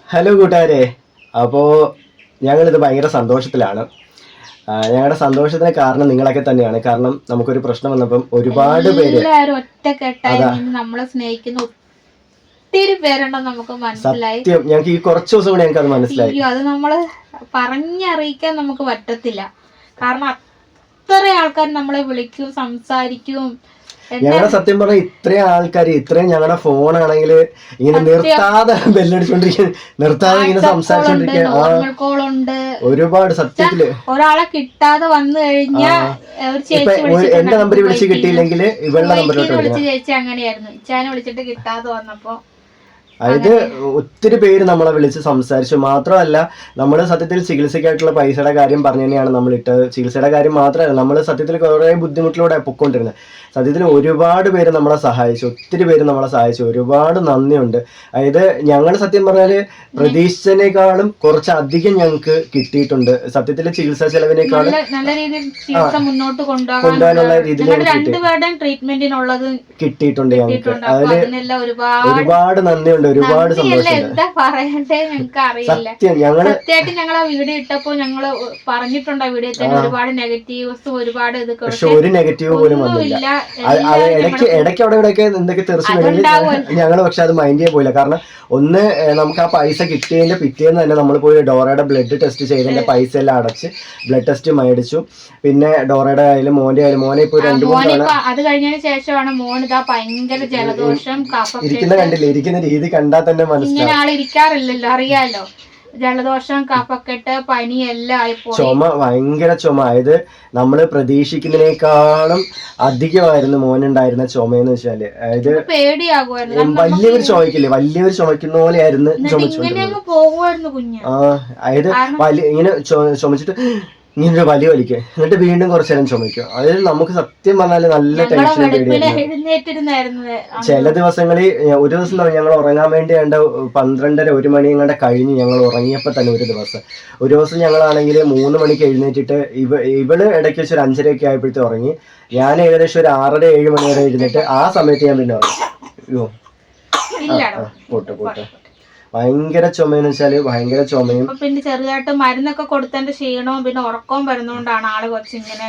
Hello കൂട്ടുകാരെ, അപ്പോൾ ഞങ്ങളിത് ഭയങ്കര സന്തോഷത്തിലാണ്. ഞങ്ങളുടെ സന്തോഷത്തിന് കാരണം നിങ്ങളൊക്കെ തന്നെയാണ്. കാരണം നമുക്കൊരു പ്രശ്നം വന്നപ്പം ഒരുപാട് പേര് നമ്മളെ സ്നേഹിക്കുന്ന ഒത്തിരി പേരുണ്ടെന്ന് നമുക്ക് മനസ്സിലായി. സത്യം, ഞങ്ങൾക്ക് ഈ കുറച്ച് ദിവസം കൂടി ഞങ്ങൾക്ക് അത് മനസ്സിലായി. അത് നമ്മള് പറഞ്ഞറിയിക്കാൻ നമുക്ക് പറ്റത്തില്ല. കാരണം അത്ര ആൾക്കാർ നമ്മളെ വിളിക്കും, സംസാരിക്കും. ഞങ്ങളുടെ സത്യം പറഞ്ഞാൽ ഇത്രയും ആൾക്കാർ, ഇത്രയും ഞങ്ങളുടെ ഫോണാണെങ്കിൽ ഇങ്ങനെ നിർത്താതെ ബെല്ലടിച്ചോണ്ടിരിക്കുക, നിർത്താതെ ഇങ്ങനെ സംസാരിച്ചോണ്ടിരിക്കുക. ഒരുപാട് സത്യത്തില് ഒരാളെ കിട്ടാതെ വന്നു കഴിഞ്ഞാൽ എന്റെ നമ്പർ വിളിച്ച് കിട്ടിയില്ലെങ്കിൽ ഇവളുടെ നമ്പറിലോട്ട് വിളിച്ച് ചേച്ചി അങ്ങനെയായിരുന്നു. ഇച്ചാനെ വിളിച്ചിട്ട് കിട്ടാതെ വന്നപ്പോ അതായത് ഒത്തിരി പേര് നമ്മളെ വിളിച്ച് സംസാരിച്ചു. മാത്രമല്ല, നമ്മൾ സത്യത്തിൽ ചികിത്സയ്ക്കായിട്ടുള്ള പൈസയുടെ കാര്യം പറഞ്ഞു തന്നെയാണ് നമ്മൾ ഇട്ടത്. ചികിത്സയുടെ കാര്യം മാത്രമല്ല, നമ്മൾ സത്യത്തിൽ കുറേ ബുദ്ധിമുട്ടിലൂടെ പൊയ്ക്കൊണ്ടിരുന്നത്. സത്യത്തിൽ ഒരുപാട് പേര് നമ്മളെ സഹായിച്ചു, ഒത്തിരി പേര് നമ്മളെ സഹായിച്ചു. ഒരുപാട് നന്ദിയുണ്ട്. അതായത് ഞങ്ങൾ സത്യം പറഞ്ഞാൽ പ്രതീക്ഷിച്ചതിനേക്കാളും കുറച്ചധികം ഞങ്ങൾക്ക് കിട്ടിയിട്ടുണ്ട്. സത്യത്തിൽ ചികിത്സാ ചെലവിനേക്കാളും നല്ല രീതിയിൽ മുന്നോട്ട് കൊണ്ടുപോകാനുള്ള രീതിയിൽ കിട്ടിയിട്ടുണ്ട് ഞങ്ങൾക്ക്. അതിൽ ഒരുപാട് നന്ദിയുണ്ട്, ഒരുപാട് സന്തോഷമുണ്ട്. സത്യം സത്യമായിട്ട് ഞങ്ങൾ ആ വീഡിയോ ഇട്ടപ്പോ ഞങ്ങള് പറഞ്ഞിട്ടുണ്ട്. ആ വീഡിയോ തന്നെ ഒരുപാട് നെഗറ്റീവ്സും ഒരുപാട് ഇത്, പക്ഷെ ഒരു നെഗറ്റീവ് പോലും വന്നില്ല. ഇടയ്ക്ക് അവിടെ ഇവിടെയൊക്കെ എന്തൊക്കെ തെറിച്ചു ഞങ്ങൾ പക്ഷെ അത് മൈൻഡ് ചെയ്യാൻ പോയില്ല. കാരണം ഒന്ന്, നമുക്ക് ആ പൈസ കിട്ടിയതിന്റെ പിറ്റേന്ന് തന്നെ നമ്മൾ പോയി ഡോറയുടെ ബ്ലഡ് ടെസ്റ്റ് ചെയ്തതിന്റെ പൈസ എല്ലാം അടച്ച് ബ്ലഡ് ടെസ്റ്റ് മേടിച്ചു. പിന്നെ ഡോറയുടെ ആയാലും മോന്റെ ആയാലും, മോനെ ഇപ്പൊ 2-3 തവണ അത് കഴിഞ്ഞതിന് ശേഷമാണ് മോൻ ഇതാ ഭയങ്കര ജലദോഷം, ഇരിക്കുന്ന കണ്ടില്ലേ, ഇരിക്കുന്ന രീതി കണ്ടാൽ തന്നെ മനസ്സിലാവും. ഇങ്ങനെ ആൾ ഇരിക്കാറില്ലല്ലോ, അറിയാലോ. ജലദോഷം, കഫക്കെട്ട്, പനി എല്ലാം ആയിപ്പോയി. ചുമ, ഭയങ്കര ചുമ. അതായത് നമ്മള് പ്രതീക്ഷിക്കുന്നതിനേക്കാളും അധികമായിരുന്നു മോനുണ്ടായിരുന്ന ചുമയെന്ന് വെച്ചാല്. അതായത് പേടിയാകുമായിരുന്നു. വലിയവർ ചുമക്കില്ലേ, വലിയവർ ചുമക്കുന്ന പോലെയായിരുന്നു ചുമച്ചുകൊണ്ടിരുന്നത്. അതായത് ഇങ്ങനെ ചുമച്ചിട്ട് ഇങ്ങനെ വലിയ വലിക്കുക, എന്നിട്ട് വീണ്ടും കുറച്ചു നേരം ചുമയ്ക്കും. അതായത് നമുക്ക് സത്യം പറഞ്ഞാല് നല്ല ടെൻഷൻ. ചില ദിവസങ്ങളിൽ, ഒരു ദിവസം ഞങ്ങൾ ഉറങ്ങാൻ വേണ്ടി വേണ്ട 12:30-1 മണി എങ്ങാണ്ട് കഴിഞ്ഞ് ഞങ്ങൾ ഉറങ്ങിയപ്പോൾ തന്നെ ഒരു ദിവസം ഞങ്ങളാണെങ്കിൽ 3 മണിക്ക് എഴുന്നേറ്റിട്ട് ഇവള് ഇടയ്ക്ക് വെച്ച് ഒരു 5:30 ആയപ്പോഴത്തെ ഉറങ്ങി. ഞാൻ ഏകദേശം ഒരു 6:30-7 മണി വരെ ഇരുന്നിട്ട് ആ സമയത്ത് ഞാൻ പിന്നെ ഉറങ്ങി. പോട്ടെ ഭയങ്കര ചുമയെന്ന് വെച്ചാല് ഭയങ്കര ചുമയും. പിന്നെ ചെറുതായിട്ട് മരുന്നൊക്കെ കൊടുത്തതിന്റെ ക്ഷീണവും പിന്നെ ഉറക്കവും വരുന്നോണ്ടാണ് ആള് കുറച്ചിങ്ങനെ.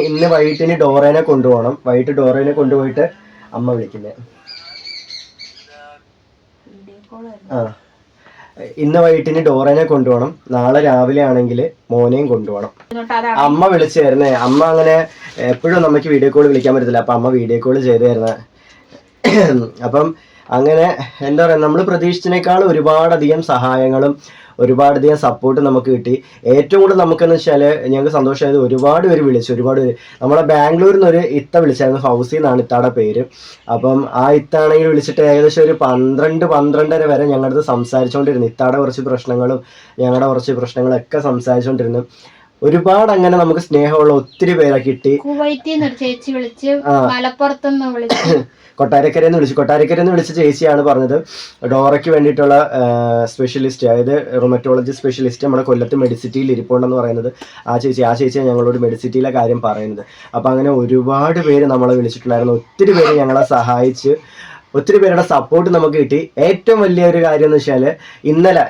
ഇന്ന് വൈകിട്ടിന് ഡോറേനെ കൊണ്ടുപോകണം. വൈകിട്ട് ഡോറേനെ കൊണ്ടുപോയിട്ട് അമ്മ വിളിക്കുന്നേ. ഇന്ന് വൈകിട്ടിന് ഡോറേനെ കൊണ്ടുപോകണം. നാളെ രാവിലെ ആണെങ്കിൽ മോനെയും കൊണ്ടുപോകണം. അമ്മ വിളിച്ചായിരുന്നേ. അമ്മ അങ്ങനെ എപ്പോഴും നമുക്ക് വീഡിയോ കോൾ വിളിക്കാൻ പറ്റത്തില്ല. അപ്പൊ അമ്മ വീഡിയോ കോൾ ചെയ്തായിരുന്നേ. അപ്പം അങ്ങനെ എന്താ പറയുക, നമ്മൾ പ്രതീക്ഷിച്ചതിനേക്കാൾ ഒരുപാടധികം സഹായങ്ങളും ഒരുപാടധികം സപ്പോർട്ട് നമുക്ക് കിട്ടി. ഏറ്റവും കൂടുതൽ നമുക്കെന്ന് വെച്ചാൽ ഞങ്ങൾക്ക് സന്തോഷമായത്, ഒരുപാട് പേര് വിളിച്ചു. ഒരുപാട് പേര് നമ്മളെ ബാംഗ്ലൂരിൽ നിന്ന് ഒരു ഇത്ത വിളിച്ചായിരുന്നു. ഫൗസി എന്നാണ് ഇത്തയുടെ പേര്. അപ്പം ആ ഇത്താണെങ്കിൽ വിളിച്ചിട്ട് ഏകദേശം ഒരു 12-12:30 വരെ ഞങ്ങളടുത്ത് സംസാരിച്ചുകൊണ്ടിരുന്നു. ഇത്തയുടെ കുറച്ച് പ്രശ്നങ്ങളും ഞങ്ങളുടെ കുറച്ച് പ്രശ്നങ്ങളൊക്കെ സംസാരിച്ചുകൊണ്ടിരുന്നു. ഒരുപാട് അങ്ങനെ നമുക്ക് സ്നേഹമുള്ള ഒത്തിരി പേരെ കിട്ടി. ചേച്ചി വിളിച്ച്, മലപ്പുറത്തുനിന്ന് വിളിച്ചു, കൊട്ടാരക്കരയിൽ നിന്ന് വിളിച്ച ചേച്ചിയാണ് പറഞ്ഞത് ഡോറയ്ക്ക് വേണ്ടിയിട്ടുള്ള സ്പെഷ്യലിസ്റ്റ്, അതായത് റൊമറ്റോളജി സ്പെഷ്യലിസ്റ്റ് നമ്മുടെ കൊല്ലത്ത് മെഡിസിറ്റിയിൽ ഇരിപ്പുണ്ടെന്ന് പറയുന്നത് ആ ചേച്ചിയാണ് ഞങ്ങളോട് മെഡിസിറ്റിയിലെ കാര്യം പറയുന്നത്. അപ്പം അങ്ങനെ ഒരുപാട് പേര് നമ്മളെ വിളിച്ചിട്ടുണ്ടായിരുന്നു. ഒത്തിരി പേര് ഞങ്ങളെ സഹായിച്ച്, ഒത്തിരി പേരുടെ സപ്പോർട്ട് നമുക്ക് കിട്ടി. ഏറ്റവും വലിയൊരു കാര്യം എന്ന് വെച്ചാൽ ഇന്നലെ,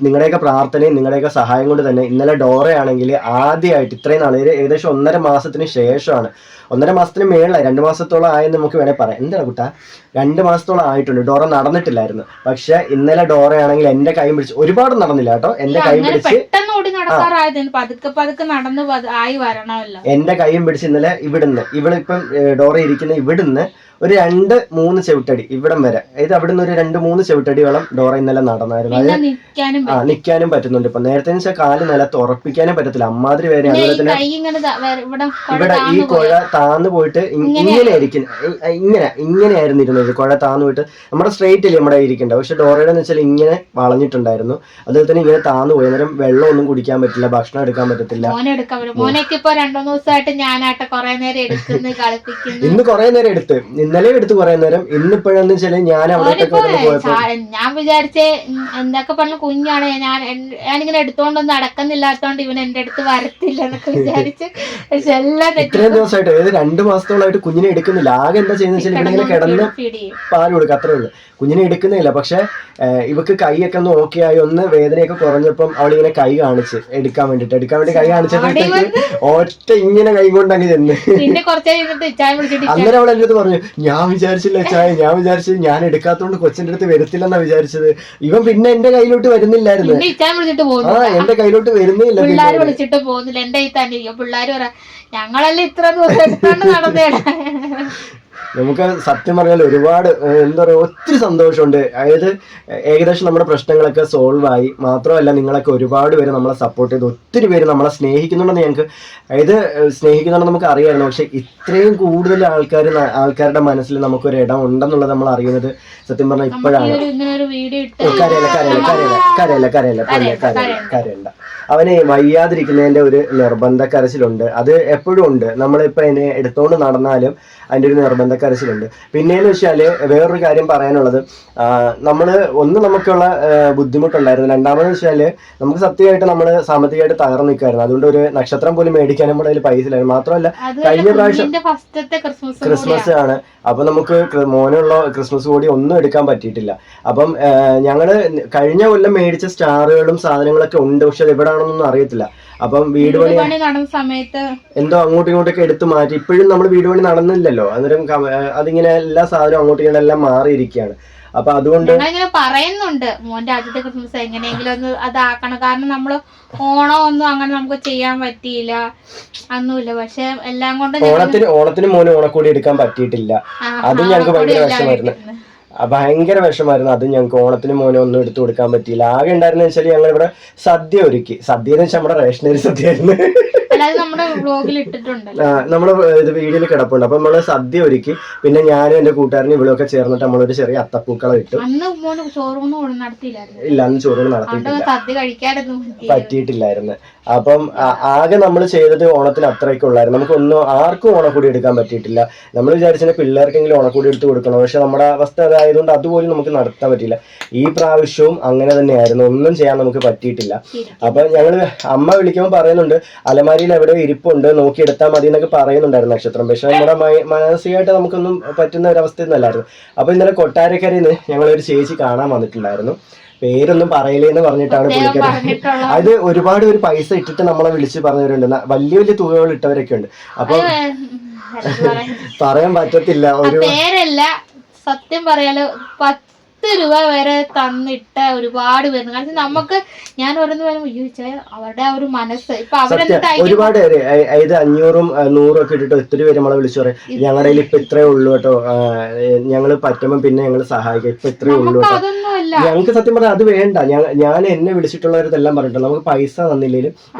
നിങ്ങളുടെയൊക്കെ പ്രാർത്ഥനയും നിങ്ങളുടെയൊക്കെ സഹായം കൊണ്ട് തന്നെ ഇന്നലെ ഡോറയാണെങ്കിൽ ആദ്യമായിട്ട് ഇത്രയും നാൾ, ഏകദേശം 1.5 മാസത്തിന് ശേഷമാണ്, 1.5 മാസത്തിന് മേളിലായി, 2 മാസത്തോളം ആയെന്ന് നമുക്ക് വേണേൽ പറയാം. എന്താണ് കുട്ടാ, 2 മാസത്തോളം ആയിട്ടുണ്ട്. ഡോറ നടന്നിട്ടില്ലായിരുന്നു. പക്ഷെ ഇന്നലെ ഡോറയാണെങ്കിൽ എന്റെ കൈ പിടിച്ച്, ഒരുപാട് നടന്നില്ല കേട്ടോ, എന്റെ കൈ പിടിച്ച് എന്റെ കൈയും പിടിച്ച് ഇന്നലെ ഇവിളിപ്പം ഡോറ ഇരിക്കുന്ന ഇവിടുന്ന് ഒരു 2-3 ചവിട്ടടി ഇവിടം വരെ, അതായത് അവിടുന്ന് ഒരു 2-3 ചവിട്ടടിയോളം ഡോറ ഇന്നലെ നടന്നായിരുന്നു. അത് നിൽക്കാനും പറ്റുന്നുണ്ട്. ഇപ്പൊ നേരത്തെ വെച്ചാൽ കാല് നിലത്ത് ഉറപ്പിക്കാനും പറ്റത്തില്ല, അമ്മാതിരി വേറെ. അതുപോലെ തന്നെ ഇവിടെ ഈ കുഴ താന്നു പോയിട്ട് ഇങ്ങനെയായിരുന്നു ഇരുന്നത്. കുഴ താന്നു പോയിട്ട് നമ്മുടെ സ്ട്രെയിറ്റ് അല്ലേ നമ്മുടെ ഇരിക്കേണ്ടത്, പക്ഷെ ഡോറയുടെ എന്ന് വെച്ചാൽ ഇങ്ങനെ വളഞ്ഞിട്ടുണ്ടായിരുന്നു. അതുപോലെ തന്നെ ഇങ്ങനെ താന്നു പോയി. അന്നേരം വെള്ളം ഒന്നും കുടിക്കാൻ പറ്റില്ല, ഭക്ഷണം എടുക്കാൻ പറ്റത്തില്ല. ഇന്ന് കുറെ നേരം എടുത്ത്, ഇന്നലെയും എടുത്ത് കുറെ നേരം. ഇന്നിപ്പോഴും പറയുന്നതെന്ന് വെച്ചാല് ഞാൻ അവിടെ പോയപ്പോ ഞാൻ വിചാരിച്ചേ എന്തൊക്കെ പറഞ്ഞ കുഞ്ഞാണ്, ഞാനിങ്ങനെ എടുത്തോണ്ടൊന്നും നടക്കുന്നില്ലാത്തോണ്ട് ഇവൻ എന്റെ അടുത്ത് വരത്തില്ല എന്നൊക്കെ വിചാരിച്ച്. പക്ഷെ എല്ലാം ഇത്രയും ദിവസമായിട്ട് അതായത് 2 മാസത്തോളമായിട്ട് കുഞ്ഞിനെ എടുക്കുന്നില്ല. ആകെ എന്താ ചെയ്യുന്ന വെച്ചാൽ ഇവിടെ ഇങ്ങനെ കിടന്ന് പാല് കൊടുക്കുക, അത്രേ ഉള്ളൂ. കുഞ്ഞിനെ എടുക്കുന്നില്ല. പക്ഷെ ഇവക്ക് കൈയൊക്കെ ഒന്ന് ഓക്കെ ആയി, ഒന്ന് വേദനയൊക്കെ കുറഞ്ഞപ്പം അവളിങ്ങനെ കൈ കാണിച്ച് എടുക്കാൻ വേണ്ടി കൈ കാണിച്ചപ്പോഴത്തേക്ക് ഒറ്റ ഇങ്ങനെ കൈ കൊണ്ട് അങ്ങ് ചെന്ന്. അന്നേരം അവൾ എൻ്റെ അടുത്ത് പറഞ്ഞു, ഞാൻ വിചാരിച്ചില്ല ചായ, ഞാൻ എടുക്കാത്തോണ്ട് കൊച്ചിന്റെ അടുത്ത് വരത്തില്ലെന്നാ വിചാരിച്ചത്. ഇവൻ പിന്നെ എന്റെ കയ്യിലോട്ട് വരുന്നില്ലായിരുന്നു. എന്റെ കയ്യിലോട്ട് വരുന്നില്ല, പിള്ളേര് വിളിച്ചിട്ട് പോകുന്നില്ല. എന്റെ ഈ തന്നെ പിള്ളേര് പറ ഞങ്ങളെല്ലാം ഇത്ര ദിവസം എടുത്തോണ്ട് നടന്നേടാ. നമുക്ക് സത്യം പറഞ്ഞാൽ ഒരുപാട് എന്താ പറയുക, ഒത്തിരി സന്തോഷമുണ്ട്. അതായത് ഏകദേശം നമ്മുടെ പ്രശ്നങ്ങളൊക്കെ സോൾവ് ആയി. മാത്രമല്ല നിങ്ങളൊക്കെ ഒരുപാട് പേര് നമ്മളെ സപ്പോർട്ട് ചെയ്ത്, ഒത്തിരി പേര് നമ്മളെ സ്നേഹിക്കുന്നുണ്ടെന്ന് ഞങ്ങൾക്ക്, അതായത് സ്നേഹിക്കുന്നുണ്ടെന്ന് നമുക്ക് അറിയാമായിരുന്നു. പക്ഷെ ഇത്രയും കൂടുതൽ ആൾക്കാരുടെ മനസ്സിൽ നമുക്കൊരു ഇടം ഉണ്ടെന്നുള്ളത് നമ്മൾ അറിയുന്നത് സത്യം പറഞ്ഞാൽ ഇപ്പോഴാണ്. കരയല്ല. അവന് വയ്യാതിരിക്കുന്നതിന്റെ ഒരു നിർബന്ധ കരച്ചിലുണ്ട്. അത് എപ്പോഴും ഉണ്ട്. നമ്മളിപ്പോ അതിനെ എടുത്തോണ്ട് നടന്നാലും അതിന്റെ ഒരു നിർബന്ധ കരച്ചിലുണ്ട്. പിന്നെയെന്ന് വെച്ചാല് വേറൊരു കാര്യം പറയാനുള്ളത്, നമുക്കുള്ള ബുദ്ധിമുട്ടുണ്ടായിരുന്നു. രണ്ടാമതെന്ന് വെച്ചാല് നമുക്ക് സത്യമായിട്ട് നമ്മള് സാമ്പത്തികമായിട്ട് തകർന്നു നിൽക്കുമായിരുന്നു. അതുകൊണ്ട് ഒരു നക്ഷത്രം പോലും മേടിക്കാൻ നമ്മുടെ കയ്യിൽ പൈസ ഇല്ലായിരുന്നു. മാത്രമല്ല കഴിഞ്ഞ പ്രാവശ്യം ക്രിസ്മസ് ആണ്. അപ്പൊ നമുക്ക് മോനുള്ള ക്രിസ്മസ് കൂടി ഒന്നും എടുക്കാൻ പറ്റിയിട്ടില്ല. അപ്പം ഞങ്ങള് കഴിഞ്ഞ കൊല്ലം മേടിച്ച സ്റ്റാറുകളും സാധനങ്ങളൊക്കെ ഉണ്ട്. പക്ഷെ അത് എവിടാണെന്നൊന്നും അറിയത്തില്ല. അപ്പം വീട് പണി നടന്ന സമയത്ത് എന്തോ അങ്ങോട്ടും ഇങ്ങോട്ടൊക്കെ എടുത്ത് മാറ്റി. ഇപ്പോഴും നമ്മൾ വീട് പണി നടന്നില്ലല്ലോ. അന്നേരം അതിങ്ങനെ എല്ലാ സാധനവും അങ്ങോട്ടും ഇങ്ങോട്ടും എല്ലാം മാറിയിരിക്കുകയാണ്. അപ്പൊ അതുകൊണ്ട് ഞങ്ങളിങ്ങനെ പറയുന്നുണ്ട് മോന്റെ ആദ്യത്തെ ക്രിസ്മസ് എങ്ങനെയെങ്കിലും ഒന്ന് അതാക്കണം. കാരണം നമ്മള് ഓണം ഒന്നും അങ്ങനെ നമുക്ക് ചെയ്യാൻ പറ്റിയില്ല, ഒന്നുമില്ല. പക്ഷെ എല്ലാം കൊണ്ട് ഓണത്തിന് മോന് ഓണക്കോടി എടുക്കാൻ പറ്റിയിട്ടില്ല. അതും ഞങ്ങൾക്ക് ഭയങ്കര വിഷമായിരുന്നു. അത് ഞങ്ങൾക്ക് ഓണത്തിന് മോനെ ഒന്നും എടുത്തു കൊടുക്കാൻ പറ്റിയില്ല. ആകെ ഉണ്ടായിരുന്ന വെച്ചാൽ ഞങ്ങൾ ഇവിടെ സദ്യ ഒരുക്കി. സദ്യ എന്ന് വെച്ചാൽ നമ്മുടെ റേഷനറി സദ്യ ആയിരുന്നു. നമ്മുടെ ഇത് വീഡിയോയിൽ കിടപ്പുണ്ട്. അപ്പൊ നമ്മള് സദ്യ ഒരുക്കി. പിന്നെ ഞാനും എന്റെ കൂട്ടുകാരനും ഇവിടെയൊക്കെ ചേർന്നിട്ട് നമ്മളൊരു ചെറിയ അത്തപ്പൂക്കളം ഇട്ടു. ഇല്ല, അന്ന് ചോറൂണ് പറ്റിയിട്ടില്ലായിരുന്നു. അപ്പം ആകെ നമ്മൾ ചെയ്തത് ഓണത്തിന് അത്രയൊക്കെ ഉള്ളായിരുന്നു. നമുക്കൊന്നും ആർക്കും ഓണക്കൂടി എടുക്കാൻ പറ്റിയിട്ടില്ല. നമ്മൾ വിചാരിച്ചാൽ പിള്ളേർക്കെങ്കിലും ഓണക്കൂടി എടുത്ത് കൊടുക്കണം. പക്ഷെ നമ്മുടെ അവസ്ഥ അതായതുകൊണ്ട് അതുപോലും നമുക്ക് നടത്താൻ പറ്റില്ല. ഈ പ്രാവശ്യവും അങ്ങനെ തന്നെയായിരുന്നു. ഒന്നും ചെയ്യാൻ നമുക്ക് പറ്റിയിട്ടില്ല. അപ്പൊ ഞങ്ങള് അമ്മ വിളിക്കുമ്പോൾ പറയുന്നുണ്ട്, അലമാരിയിൽ എവിടെ ഇരിപ്പുണ്ട്, നോക്കി എടുത്താൽ മതി എന്നൊക്കെ പറയുന്നുണ്ടായിരുന്നു നക്ഷത്രം. പക്ഷെ നമ്മുടെ മാനസികമായിട്ട് നമുക്കൊന്നും പറ്റുന്ന ഒരു അവസ്ഥയൊന്നുമല്ലായിരുന്നു. അപ്പൊ ഇന്നലെ കൊട്ടാരക്കരയിൽ നിന്ന് ഞങ്ങളൊരു ചേച്ചി കാണാൻ വന്നിട്ടുണ്ടായിരുന്നു. പേരൊന്നും പറയില്ലേന്ന് പറഞ്ഞിട്ടാണ് പുള്ളിക്കാരി. അത് ഒരുപാട് ഒരു പൈസ ഇട്ടിട്ട് നമ്മളെ വിളിച്ച് പറഞ്ഞവരുണ്ട്. വലിയ വലിയ തുകകൾ ഇട്ടവരൊക്കെ ഉണ്ട്. അപ്പൊ പറയാൻ പറ്റത്തില്ല. ഒരു പേരല്ല, സത്യം പറയാലോ 10 രൂപ വരെ തന്നിട്ട ഒരുപാട് പേരുണ്ട്. കാരണം നമുക്ക് ഞാൻ ഓരോന്ന് പറയുമ്പോൾ അവരുടെ ആ ഒരു മനസ്സ് ഇപ്പൊ ഒരുപാട് പേര് അതായത് 500ഉം 100ഉം ഒക്കെ ഇട്ടിട്ട് ഒത്തിരി പേര് നമ്മളെ വിളിച്ചു പറയും, ഞങ്ങളുടെ കയ്യിൽ ഇപ്പൊ ഇത്രേ ഉള്ളൂ കേട്ടോ, ഞങ്ങള് പറ്റുമ്പോൾ പിന്നെ ഞങ്ങൾ സഹായിക്കാം, ഇപ്പൊ ഇത്രേ ഉള്ളൂ കേട്ടോ. ഞങ്ങൾക്ക് സത്യം പറഞ്ഞാൽ അത് വേണ്ട. ഞാൻ എന്നെ വിളിച്ചിട്ടുള്ളവരെല്ലാം പറഞ്ഞിട്ടുണ്ട്, നമുക്ക് പൈസ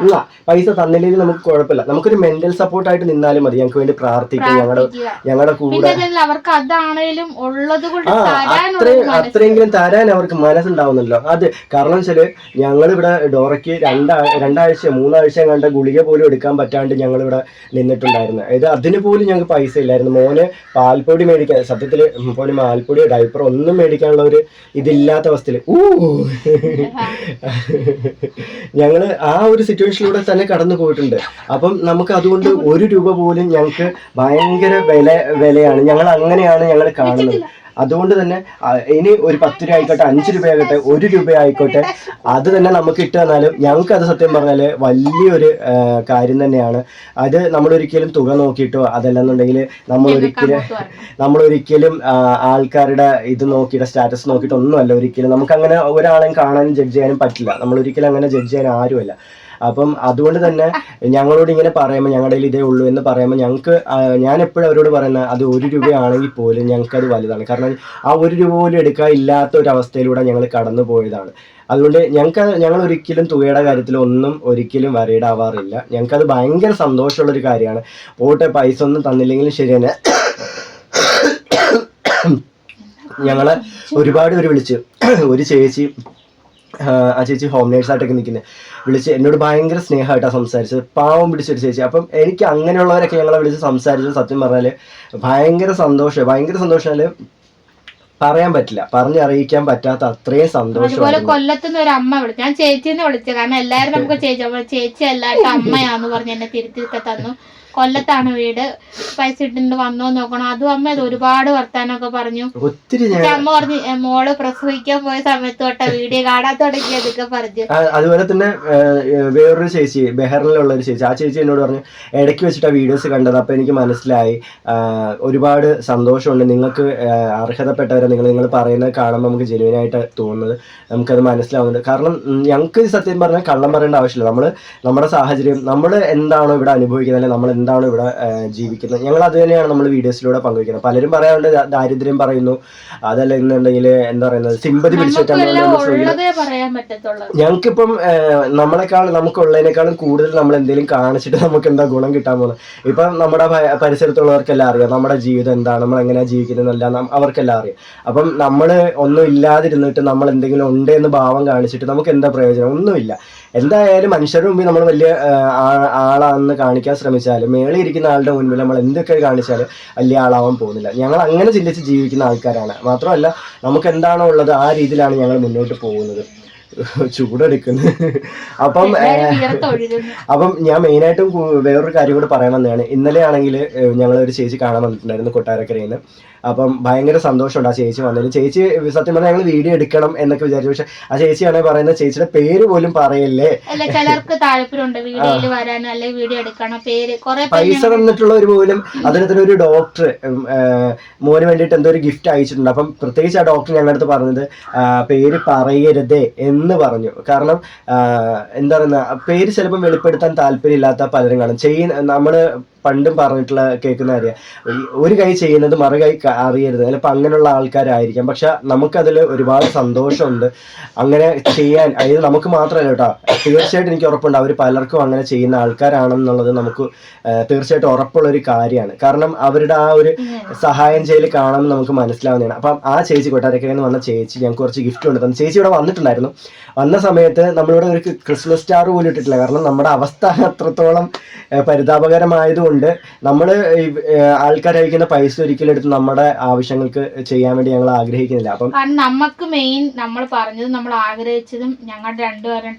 തന്നില്ലെങ്കിൽ നമുക്ക് കുഴപ്പമില്ല, നമുക്കൊരു മെന്റൽ സപ്പോർട്ടായിട്ട് നിന്നാലും മതി, ഞങ്ങൾക്ക് വേണ്ടി പ്രാർത്ഥിക്കും, ഞങ്ങളുടെ കൂടെ അത്രയെങ്കിലും തരാൻ അവർക്ക് മനസ്സുണ്ടാവുന്നല്ലോ. അത് കാരണം വെച്ചാല് ഞങ്ങളിവിടെ ഡോറയ്ക്ക് 2-3 കണ്ട ഗുളിക പോലും എടുക്കാൻ പറ്റാണ്ട് ഞങ്ങളിവിടെ നിന്നിട്ടുണ്ടായിരുന്നു. അതായത് അതിന് പോലും ഞങ്ങൾക്ക് പൈസ ഇല്ലായിരുന്നു. മോന് പാൽപ്പൊടി മേടിക്കാൻ, സത്യത്തില് മോന് പാൽപ്പൊടി ഡൈപ്പർ ഒന്നും മേടിക്കാനുള്ള ഒരു ഇതില്ലാത്ത അവസ്ഥയില് ഞങ്ങള് ആ ഒരു സിറ്റുവേഷനിലൂടെ തന്നെ കടന്നു പോയിട്ടുണ്ട്. അപ്പം നമുക്ക് അതുകൊണ്ട് 1 രൂപ പോലും ഞങ്ങൾക്ക് ഭയങ്കര വിലയാണ്. ഞങ്ങൾ അങ്ങനെയാണ് ഞങ്ങൾ കാണുന്നത്. അതുകൊണ്ട് തന്നെ ഇനി ഒരു 10 രൂപ ആയിക്കോട്ടെ, 5 രൂപ ആയിക്കോട്ടെ, 1 രൂപ ആയിക്കോട്ടെ, അത് തന്നെ നമുക്ക് ഇട്ട് തന്നാലും ഞങ്ങൾക്ക് അത് സത്യം പറഞ്ഞാല് വലിയൊരു കാര്യം തന്നെയാണ്. അത് നമ്മളൊരിക്കലും തുക നോക്കിയിട്ടോ അതല്ലെന്നുണ്ടെങ്കിൽ നമ്മളൊരിക്കലും ആൾക്കാരുടെ ഇത് നോക്കിയിട്ട് സ്റ്റാറ്റസ് നോക്കിയിട്ട് ഒന്നുമല്ല. ഒരിക്കലും നമുക്ക് അങ്ങനെ ഒരാളെയും കാണാനും ജഡ്ജ് ചെയ്യാനും പറ്റില്ല. നമ്മളൊരിക്കലും അങ്ങനെ ജഡ്ജ് ചെയ്യാൻ ആരുമല്ല. അപ്പം അതുകൊണ്ട് തന്നെ ഞങ്ങളോട് ഇങ്ങനെ പറയുമ്പോൾ, ഞങ്ങളുടെ കയ്യിൽ ഇതേ ഉള്ളൂ എന്ന് പറയുമ്പോൾ ഞങ്ങൾക്ക്, ഞാൻ എപ്പോഴും അവരോട് പറയുന്നത്, അത് 1 രൂപയാണെങ്കിൽ പോലും ഞങ്ങൾക്കത് വലുതാണ്. കാരണം ആ 1 രൂപ പോലും എടുക്കാൻ ഇല്ലാത്ത ഒരു അവസ്ഥയിലൂടെ ഞങ്ങൾ കടന്നു പോയതാണ്. അതുകൊണ്ട് ഞങ്ങൾ ഒരിക്കലും തുകയുടെ കാര്യത്തിൽ ഒരിക്കലും വരീഡ് ആവാറില്ല. ഞങ്ങൾക്കത് ഭയങ്കര സന്തോഷമുള്ളൊരു കാര്യമാണ്. പോട്ടെ, പൈസ ഒന്നും തന്നില്ലെങ്കിലും ശരി തന്നെ. ഞങ്ങളെ ഒരുപാട് പേര് വിളിച്ചു. ഒരു ചേച്ചി, ആ ചേച്ചി ഹോം നേഴ്സായിട്ടൊക്കെ നിൽക്കുന്നത്, വിളിച്ച് എന്നോട് ഭയങ്കര സ്നേഹമായിട്ടാണ് സംസാരിച്ചത്. പാവം പിടിച്ചൊരു ചേച്ചി. അപ്പം എനിക്ക് അങ്ങനെയുള്ളവരൊക്കെ ഞങ്ങളെ വിളിച്ച് സംസാരിച്ചത് സത്യം പറഞ്ഞാൽ ഭയങ്കര സന്തോഷം. പറയാൻ പറ്റില്ല, പറഞ്ഞറിയിക്കാൻ പറ്റാത്ത അത്രയും അതുപോലെ സന്തോഷം. കൊല്ലത്തുനിന്ന് ഒരു അമ്മ വിളിച്ചു, ഞാൻ ചേച്ചിന്ന് വിളിച്ചു, കാരണം എല്ലാരും നമുക്ക് ചേച്ചി, അപ്പൊ ചേച്ചി അല്ലാണ്ട് അമ്മയാന്ന് പറഞ്ഞ് എന്നെ തിരുത്തിയൊക്കെ തന്നു. കൊല്ലത്താണ് വീട്, പൈസ ഇട്ടിട്ട് വന്നോ നോക്കണം. അതും അമ്മ അത് ഒരുപാട് വർത്താനൊക്കെ പറഞ്ഞു. ഒത്തിരി അമ്മ പറഞ്ഞു മോള് പ്രസവിക്കാൻ പോയ സമയത്ത് തൊട്ട വീഡിയോ കാണാൻ തുടങ്ങിയതൊക്കെ പറഞ്ഞു. അതുപോലെ തന്നെ വേറൊരു ചേച്ചി, ബെഹറിലുള്ള ഒരു ചേച്ചി, ആ ചേച്ചി എന്നോട് പറഞ്ഞു ഇടയ്ക്ക് വെച്ചിട്ട് ആ വീഡിയോസ് കണ്ടത്, അപ്പൊ എനിക്ക് മനസ്സിലായി ഒരുപാട് സന്തോഷമുണ്ട്, നിങ്ങൾക്ക് അർഹതപ്പെട്ടവരെ നിങ്ങൾ പറയുന്നത് കാണുമ്പോൾ നമുക്ക് ജെനുവിനായിട്ട് തോന്നുന്നത്, നമുക്കത് മനസ്സിലാവുന്നുണ്ട്. കാരണം ഞങ്ങൾക്ക് സത്യം പറഞ്ഞാൽ കള്ളം പറയേണ്ട ആവശ്യമില്ല. നമ്മുടെ സാഹചര്യം, നമ്മൾ എന്താണോ ഇവിടെ അനുഭവിക്കുന്നത്, അല്ലെങ്കിൽ നമ്മൾ എന്താണോ ഇവിടെ ജീവിക്കുന്നത്, ഞങ്ങൾ അത് തന്നെയാണ് നമ്മൾ വീഡിയോസിലൂടെ പങ്കുവയ്ക്കുന്നത്. പലരും പറയാറുണ്ട് ദാരിദ്ര്യം പറയുന്നു, അതല്ല എന്നുണ്ടെങ്കിൽ എന്താ പറയുന്നത് സിമ്പതി പിടിച്ചിട്ടാണ്. ഞങ്ങൾക്കിപ്പം നമുക്കുള്ളതിനേക്കാളും കൂടുതൽ നമ്മൾ എന്തെങ്കിലും കാണിച്ചിട്ട് നമുക്ക് എന്താ ഗുണം കിട്ടാൻ പോകുന്നത്. ഇപ്പം നമ്മുടെ പരിസരത്തുള്ളവർക്കെല്ലാം അറിയാം നമ്മുടെ ജീവിതം എന്താണ്, നമ്മൾ എങ്ങനെയാ ജീവിക്കുന്നതെന്നെല്ലാം അവർക്കെല്ലാം അറിയാം. അപ്പം നമ്മൾ ഒന്നും ഇല്ലാതിരുന്നിട്ട് നമ്മൾ എന്തെങ്കിലും ഉണ്ട് എന്ന് ഭാവം കാണിച്ചിട്ട് നമുക്ക് എന്താ പ്രയോജനം? ഒന്നുമില്ല. എന്തായാലും മനുഷ്യരുടെ മുമ്പിൽ നമ്മൾ വലിയ ആളാണെന്ന് കാണിക്കാൻ ശ്രമിച്ചാലും മേളിൽ ഇരിക്കുന്ന ആളുടെ മുൻപിൽ നമ്മൾ എന്തൊക്കെ കാണിച്ചാലും വലിയ ആളാവാൻ പോകുന്നില്ല. ഞങ്ങൾ അങ്ങനെ ചിന്തിച്ച് ജീവിക്കുന്ന ആൾക്കാരാണ്. മാത്രമല്ല നമുക്ക് എന്താണോ ഉള്ളത് ആ രീതിയിലാണ് ഞങ്ങൾ മുന്നോട്ട് പോകുന്നത്. ചൂടെടുക്കുന്നു. അപ്പം ഞാൻ മെയിനായിട്ടും വേറൊരു കാര്യം കൂടെ പറയണമെന്നാണ്. ഇന്നലെ ആണെങ്കിൽ ഞങ്ങളൊരു ചേച്ചി കാണാൻ വന്നിട്ടുണ്ടായിരുന്നു കൊട്ടാരക്കരയിൽ നിന്ന്. അപ്പം ഭയങ്കര സന്തോഷമുണ്ട് ആ ചേച്ചി വന്നതിന്. ചേച്ചി സത്യം പറഞ്ഞാൽ ഞങ്ങൾ വീഡിയോ എടുക്കണം എന്നൊക്കെ വിചാരിച്ചു, പക്ഷെ ആ ചേച്ചിയാണെങ്കിൽ പറയുന്നത് ചേച്ചിയുടെ പേര് പോലും പറയല്ലേ, ചിലർക്ക് താല്പര്യമുണ്ട് വീഡിയോയിൽ വരാൻ അല്ലെങ്കിൽ വീഡിയോ എടുക്കണം, പേര് പൈസ തന്നിട്ടുള്ളവർ പോലും. അതിനകത്തൊരു ഒരു ഡോക്ടർ മോന് വേണ്ടിയിട്ട് എന്തോ ഒരു ഗിഫ്റ്റ് അയച്ചിട്ടുണ്ട്. അപ്പം പ്രത്യേകിച്ച് ആ ഡോക്ടർ ഞങ്ങളുടെ അടുത്ത് പറഞ്ഞത് പേര് പറയരുതേ എന്ന് പറഞ്ഞു. കാരണം എന്താ പറയുന്ന പേര് ചിലപ്പോൾ വെളിപ്പെടുത്താൻ താല്പര്യമില്ലാത്ത പലരും കാണും. നമ്മള് പണ്ടും പറഞ്ഞിട്ടുള്ള കേൾക്കുന്ന അറിയാം, ഒരു കൈ ചെയ്യുന്നത് മറു കൈ അറിയരുത്, ചിലപ്പോൾ അങ്ങനെയുള്ള ആൾക്കാരായിരിക്കാം. പക്ഷെ നമുക്കതിൽ ഒരുപാട് സന്തോഷമുണ്ട് അങ്ങനെ ചെയ്യാൻ. അതായത് നമുക്ക് മാത്രമല്ല കേട്ടോ, തീർച്ചയായിട്ടും എനിക്ക് ഉറപ്പുണ്ട് അവർ പലർക്കും അങ്ങനെ ചെയ്യുന്ന ആൾക്കാരാണെന്നുള്ളത് നമുക്ക് തീർച്ചയായിട്ടും ഉറപ്പുള്ളൊരു കാര്യമാണ്. കാരണം അവരുടെ ആ ഒരു സഹായം ചെയ്യൽ കാണുമ്പോൾ നമുക്ക് മനസ്സിലാവുന്നതാണ്. അപ്പം ആ ചേച്ചി കൊട്ടാരക്കരയിൽ നിന്ന് വന്ന ചേച്ചി ഞങ്ങൾക്ക് കുറച്ച് ഗിഫ്റ്റ് കൊണ്ട് തന്നു. ചേച്ചി ഇവിടെ വന്നിട്ടുണ്ടായിരുന്നു. വന്ന സമയത്ത് നമ്മളിവിടെ ഒരു ക്രിസ്മസ് സ്റ്റാർ പോലും ഇട്ടിട്ടില്ല. കാരണം നമ്മുടെ അവസ്ഥ അത്രത്തോളം പരിതാപകരമായതുകൊണ്ട് നമ്മൾ ആൾക്കാർ അയക്കുന്ന പൈസ ഒരിക്കലും എടുത്ത് നമ്മുടെ ആവശ്യങ്ങൾക്ക് ചെയ്യാൻ വേണ്ടി ഞങ്ങൾ ആഗ്രഹിക്കുന്നില്ല. അപ്പം നമുക്ക് മെയിൻ നമ്മൾ പറഞ്ഞത്, നമ്മൾ ആഗ്രഹിച്ചതും ഞങ്ങളുടെ രണ്ടുപേരും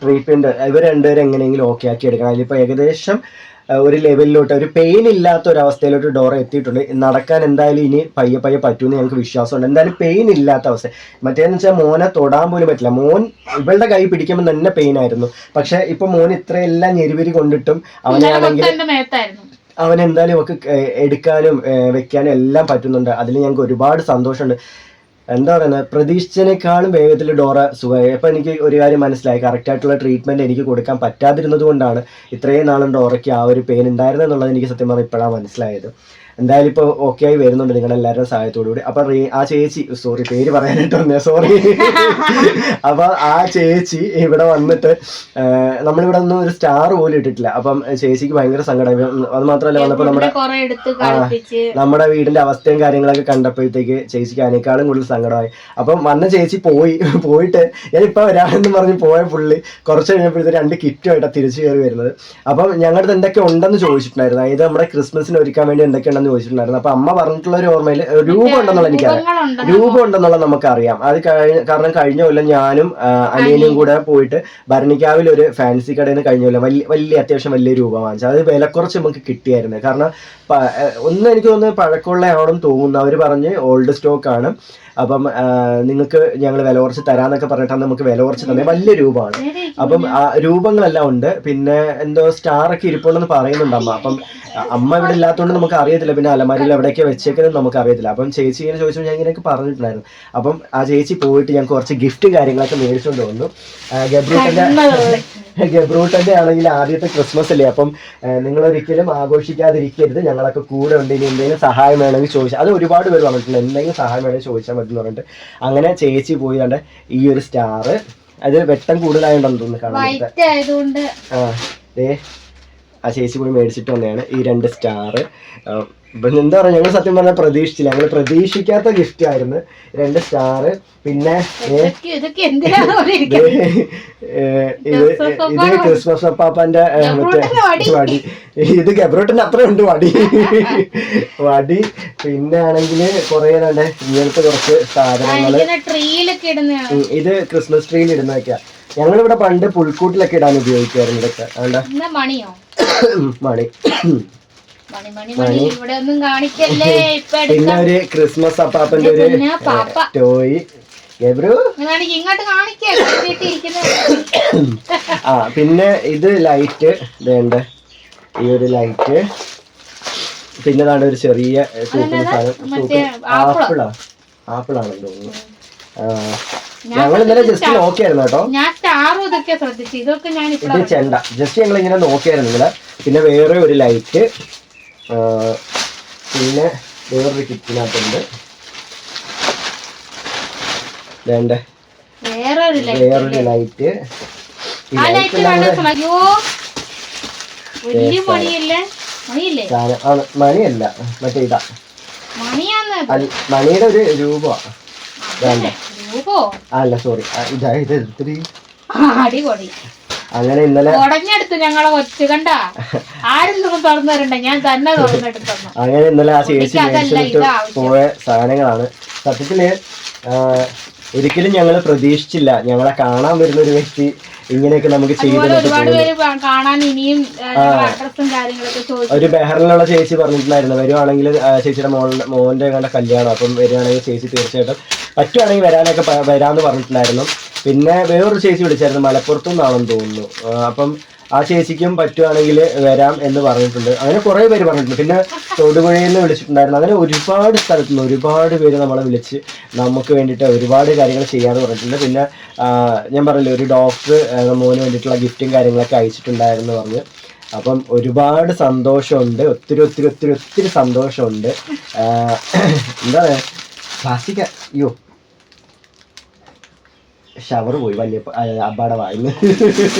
ട്രീറ്റ്മെന്റ് ഇവർ രണ്ടുപേരും എങ്ങനെയെങ്കിലും ഓക്കെ ആക്കി എടുക്കണം. അതിലിപ്പോൾ ഏകദേശം ഒരു ലെവലിലോട്ട്, ഒരു പെയിൻ ഇല്ലാത്ത ഒരു അവസ്ഥയിലോട്ട് ഡോറ എത്തിയിട്ടുണ്ട്. നടക്കാൻ എന്തായാലും ഇനി പയ്യെ പറ്റുമെന്ന് ഞങ്ങൾക്ക് വിശ്വാസമുണ്ട്. എന്തായാലും പെയിൻ ഇല്ലാത്ത അവസ്ഥ. മറ്റേന്ന് വെച്ചാൽ മോനെ തൊടാൻ പോലും പറ്റില്ല. മോൻ ഇവളുടെ കൈ പിടിക്കുമ്പോൾ തന്നെ പെയിൻ ആയിരുന്നു. പക്ഷെ ഇപ്പൊ മോൻ ഇത്രയെല്ലാം ഞെരുവിരി കൊണ്ടിട്ടും അവനെന്തായാലും ഒക്കെ എടുക്കാനും വെക്കാനും എല്ലാം പറ്റുന്നുണ്ട്. അതിൽ ഞങ്ങൾക്ക് ഒരുപാട് സന്തോഷമുണ്ട്. എന്താ പറയുന്നത്, പ്രതീക്ഷിച്ചതിനേക്കാളും വേഗത്തിൽ ഡോറ സുഖമായി. അപ്പം എനിക്ക് ഒരു കാര്യം മനസ്സിലായി, കറക്റ്റായിട്ടുള്ള ട്രീറ്റ്മെൻറ്റ് എനിക്ക് കൊടുക്കാൻ പറ്റാതിരുന്നത് കൊണ്ടാണ് ഇത്രയും നാളും ഡോറയ്ക്ക് ആ ഒരു പെയിൻ ഉണ്ടായിരുന്നത് എന്നുള്ളത് എനിക്ക് സത്യം പറഞ്ഞാൽ ഇപ്പോഴാണ് മനസ്സിലായത്. എന്തായാലും ഇപ്പോൾ ഓക്കെ ആയി വരുന്നുണ്ട് നിങ്ങളെല്ലാവരുടെ സഹായത്തോടു കൂടി. അപ്പം ആ ചേച്ചി, സോറി പേര് പറയാനായിട്ട് വന്നേ, സോറി. അപ്പം ആ ചേച്ചി ഇവിടെ വന്നിട്ട് നമ്മളിവിടെ ഒന്നും ഒരു സ്റ്റാർ പോലും ഇട്ടിട്ടില്ല. അപ്പം ചേച്ചിക്ക് ഭയങ്കര സങ്കടം. അത് മാത്രമല്ല വന്നപ്പോൾ നമ്മുടെ വീടിന്റെ അവസ്ഥയും കാര്യങ്ങളൊക്കെ കണ്ടപ്പോഴത്തേക്ക് ചേച്ചിക്ക് അതിനേക്കാളും കൂടുതൽ സങ്കടമായി. അപ്പം വന്ന ചേച്ചി പോയിട്ട് ഞാനിപ്പോൾ വരാമെന്ന് പറഞ്ഞ് പോയ പുള്ളി കുറച്ച് കഴിഞ്ഞപ്പോഴത്തേക്ക് 2 കിറ്റുമായിട്ടാണ് തിരിച്ചു കയറി വരുന്നത്. അപ്പം ഞങ്ങളുടെ എന്തൊക്കെ ഉണ്ടെന്ന് ചോദിച്ചിട്ടുണ്ടായിരുന്നു. അതായത് നമ്മുടെ ക്രിസ്മസിന് ഒരുക്കാൻ വേണ്ടി എന്തൊക്കെ ഉണ്ടെന്ന് ചോദിച്ചിട്ടുണ്ടായിരുന്നു. അപ്പൊ അമ്മ പറഞ്ഞിട്ടുള്ള ഒരു ഓർമ്മയിൽ രൂപ ഉണ്ടെന്നുള്ള നമുക്കറിയാം. അത് കാരണം കഴിഞ്ഞ കൊല്ലം ഞാനും അനിയനും കൂടെ പോയിട്ട് ഭരണിക്കാവിൽ ഒരു ഫാൻസി കടയിൽ നിന്ന് കഴിഞ്ഞ കൊല്ലം അത്യാവശ്യം വലിയ രൂപ വാങ്ങിച്ചു. അത് വില കുറച്ച് നമുക്ക് കിട്ടിയായിരുന്നു. കാരണം ഒന്ന് എനിക്ക് തോന്നുന്നത് പഴക്കമുള്ളയാണെന്ന് തോന്നുന്നു. അവർ പറഞ്ഞ് ഓൾഡ് സ്റ്റോക്ക് ആണ്, അപ്പം നിങ്ങൾക്ക് ഞങ്ങൾ വില കുറച്ച് തരാന്നൊക്കെ പറഞ്ഞിട്ടാണ് നമുക്ക് വില കുറച്ച് തന്നെ. വലിയ രൂപമാണ്. അപ്പം രൂപങ്ങളെല്ലാം ഉണ്ട്. പിന്നെ എന്തോ സ്റ്റാറൊക്കെ ഇരിപ്പുണ്ടെന്ന് പറയുന്നുണ്ട് അമ്മ. അപ്പം അമ്മ ഇവിടെ ഇല്ലാത്തതുകൊണ്ട് നമുക്ക് അറിയത്തില്ല. പിന്നെ അലമാരിയിൽ എവിടെയൊക്കെ വെച്ചേക്കുന്നത് നമുക്ക് അറിയത്തില്ല. അപ്പം ചേച്ചി ഇങ്ങനെ ചോദിച്ചപ്പോൾ ഞാൻ ഇങ്ങനെയൊക്കെ പറഞ്ഞിട്ടുണ്ടായിരുന്നു. അപ്പം ആ ചേച്ചി പോയിട്ട് ഞങ്ങൾക്ക് കുറച്ച് ഗിഫ്റ്റ് കാര്യങ്ങളൊക്കെ മേടിച്ചുകൊണ്ട് വന്നു. ഗബ്രൂട്ടന്റെ ആണെങ്കിൽ ആദ്യത്തെ ക്രിസ്മസ് അല്ലേ, അപ്പം നിങ്ങളൊരിക്കലും ആഘോഷിക്കാതിരിക്കരുത്, ഞങ്ങളൊക്കെ കൂടെ ഉണ്ട്, ഇനി എന്തെങ്കിലും സഹായം വേണമെങ്കിൽ ചോദിച്ചാൽ. അത് ഒരുപാട് പേര് പറഞ്ഞിട്ടുണ്ട്, എന്തെങ്കിലും സഹായം വേണമെങ്കിൽ ചോദിച്ചാൽ മതി എന്ന് പറഞ്ഞിട്ട്. അങ്ങനെ ചേച്ചി പോയി കണ്ട് ഈ ഒരു സ്റ്റാർ, അത് വെട്ടം കൂടുതലായോണ്ടെന്ന് തോന്നുന്നു കാണാൻ. ആ ചേച്ചി പോയി മേടിച്ചിട്ട് വന്നതാണ് ഈ 2 സ്റ്റാർ. ഇപ്പൊ എന്താ പറയാ, ഞങ്ങൾ സത്യം പറഞ്ഞാൽ പ്രതീക്ഷിച്ചില്ല, ഞങ്ങൾ പ്രതീക്ഷിക്കാത്ത ഗിഫ്റ്റ് ആയിരുന്നു. 2 സ്റ്റാർ. പിന്നെ ഇത് ക്രിസ്മസ് അപ്പാപ്പന്റെ മറ്റേ വടി. ഇത് ഗബ്രോട്ടിന്റെ അത്ര ഉണ്ട് വടി. വടി. പിന്നെ ആണെങ്കില് കൊറേ ഇങ്ങനത്തെ കുറച്ച് സാധനങ്ങള്. ഇത് ക്രിസ്മസ് ട്രീയിൽ ഇടുന്നൊക്കെയാ. ഞങ്ങളിവിടെ പണ്ട് പുൽക്കൂട്ടിലൊക്കെ ഇടാൻ ഉപയോഗിക്കാറുണ്ട് ഇതൊക്കെ. മണി. പിന്നെ ഒരു ക്രിസ്മസ് അപ്പാപ്പന്റെ ഒരു ടോയ്. പിന്നെ ഇത് ലൈറ്റ് വേണ്ട, ഈ ഒരു ലൈറ്റ്. പിന്നെ അതാണ് ഒരു ചെറിയ ആപ്പിളാണെന്ന് തോന്നുന്നു. ഞങ്ങൾ ഇന്നലെ ജസ്റ്റ് നോക്കിയായിരുന്നു കേട്ടോ. ഇത് ചെണ്ട. ജസ്റ്റ് ഞങ്ങൾ ഇങ്ങനെ നോക്കിയായിരുന്നു ഇന്നലെ. പിന്നെ വേറെ ഒരു ലൈറ്റ്. പിന്നെ വേറൊരു കിറ്റിനകത്തുണ്ട്. വേറൊരു ലൈറ്റ്. മണിയല്ല, മറ്റേ ഇതാ മണിയുടെ ഒരു രൂപമാണ്. അല്ല സോറി, അങ്ങനെ ഇന്നലെ അങ്ങനെ ഇന്നലെ ആ ചേച്ചി മേടിച്ചിട്ട് പോയ സാധനങ്ങളാണ്. സത്യത്തില് ഒരിക്കലും ഞങ്ങൾ പ്രതീക്ഷിച്ചില്ല ഞങ്ങളെ കാണാൻ വരുന്ന ഒരു വ്യക്തി ഇങ്ങനെയൊക്കെ നമുക്ക് ഒരു ബഹറിലുള്ള ചേച്ചി പറഞ്ഞിട്ടുണ്ടായിരുന്നു, വരുവാണെങ്കിൽ ചേച്ചിയുടെ മോന്റെ കല്യാണം, അപ്പം വരുവാണെങ്കിൽ ചേച്ചി തീർച്ചയായിട്ടും പറ്റുവാണെങ്കിൽ വരാനൊക്കെ വരാമെന്ന് പറഞ്ഞിട്ടുണ്ടായിരുന്നു. പിന്നെ വേറൊരു ചേച്ചി വിളിച്ചായിരുന്നു, മലപ്പുറത്തു നിന്നാണെന്ന് തോന്നുന്നു. അപ്പം ആ ചേച്ചിക്കും പറ്റുവാണെങ്കിൽ വരാം എന്ന് പറഞ്ഞിട്ടുണ്ട്. അങ്ങനെ കുറേ പേര് പറഞ്ഞിട്ടുണ്ട്. പിന്നെ തൊടുപുഴയിൽ നിന്ന് വിളിച്ചിട്ടുണ്ടായിരുന്നു. അങ്ങനെ ഒരുപാട് സ്ഥലത്തു നിന്ന് ഒരുപാട് പേര് നമ്മളെ വിളിച്ച് നമുക്ക് വേണ്ടിയിട്ട് ഒരുപാട് കാര്യങ്ങൾ ചെയ്യാമെന്ന് പറഞ്ഞിട്ടുണ്ട്. പിന്നെ ഞാൻ പറഞ്ഞില്ലേ, ഒരു ഡോക്ടർ മോന് വേണ്ടിയിട്ടുള്ള ഗിഫ്റ്റും കാര്യങ്ങളൊക്കെ അയച്ചിട്ടുണ്ടായിരുന്നു പറഞ്ഞു. അപ്പം ഒരുപാട് സന്തോഷമുണ്ട്, ഒത്തിരി ഒത്തിരി ഒത്തിരി ഒത്തിരി സന്തോഷമുണ്ട്. എന്താ പറയുക, പ്ലാസ്റ്റിക് അയ്യോ ഷവർ പോയി വലിയ അബ്ബാടെ വായിന്ന്,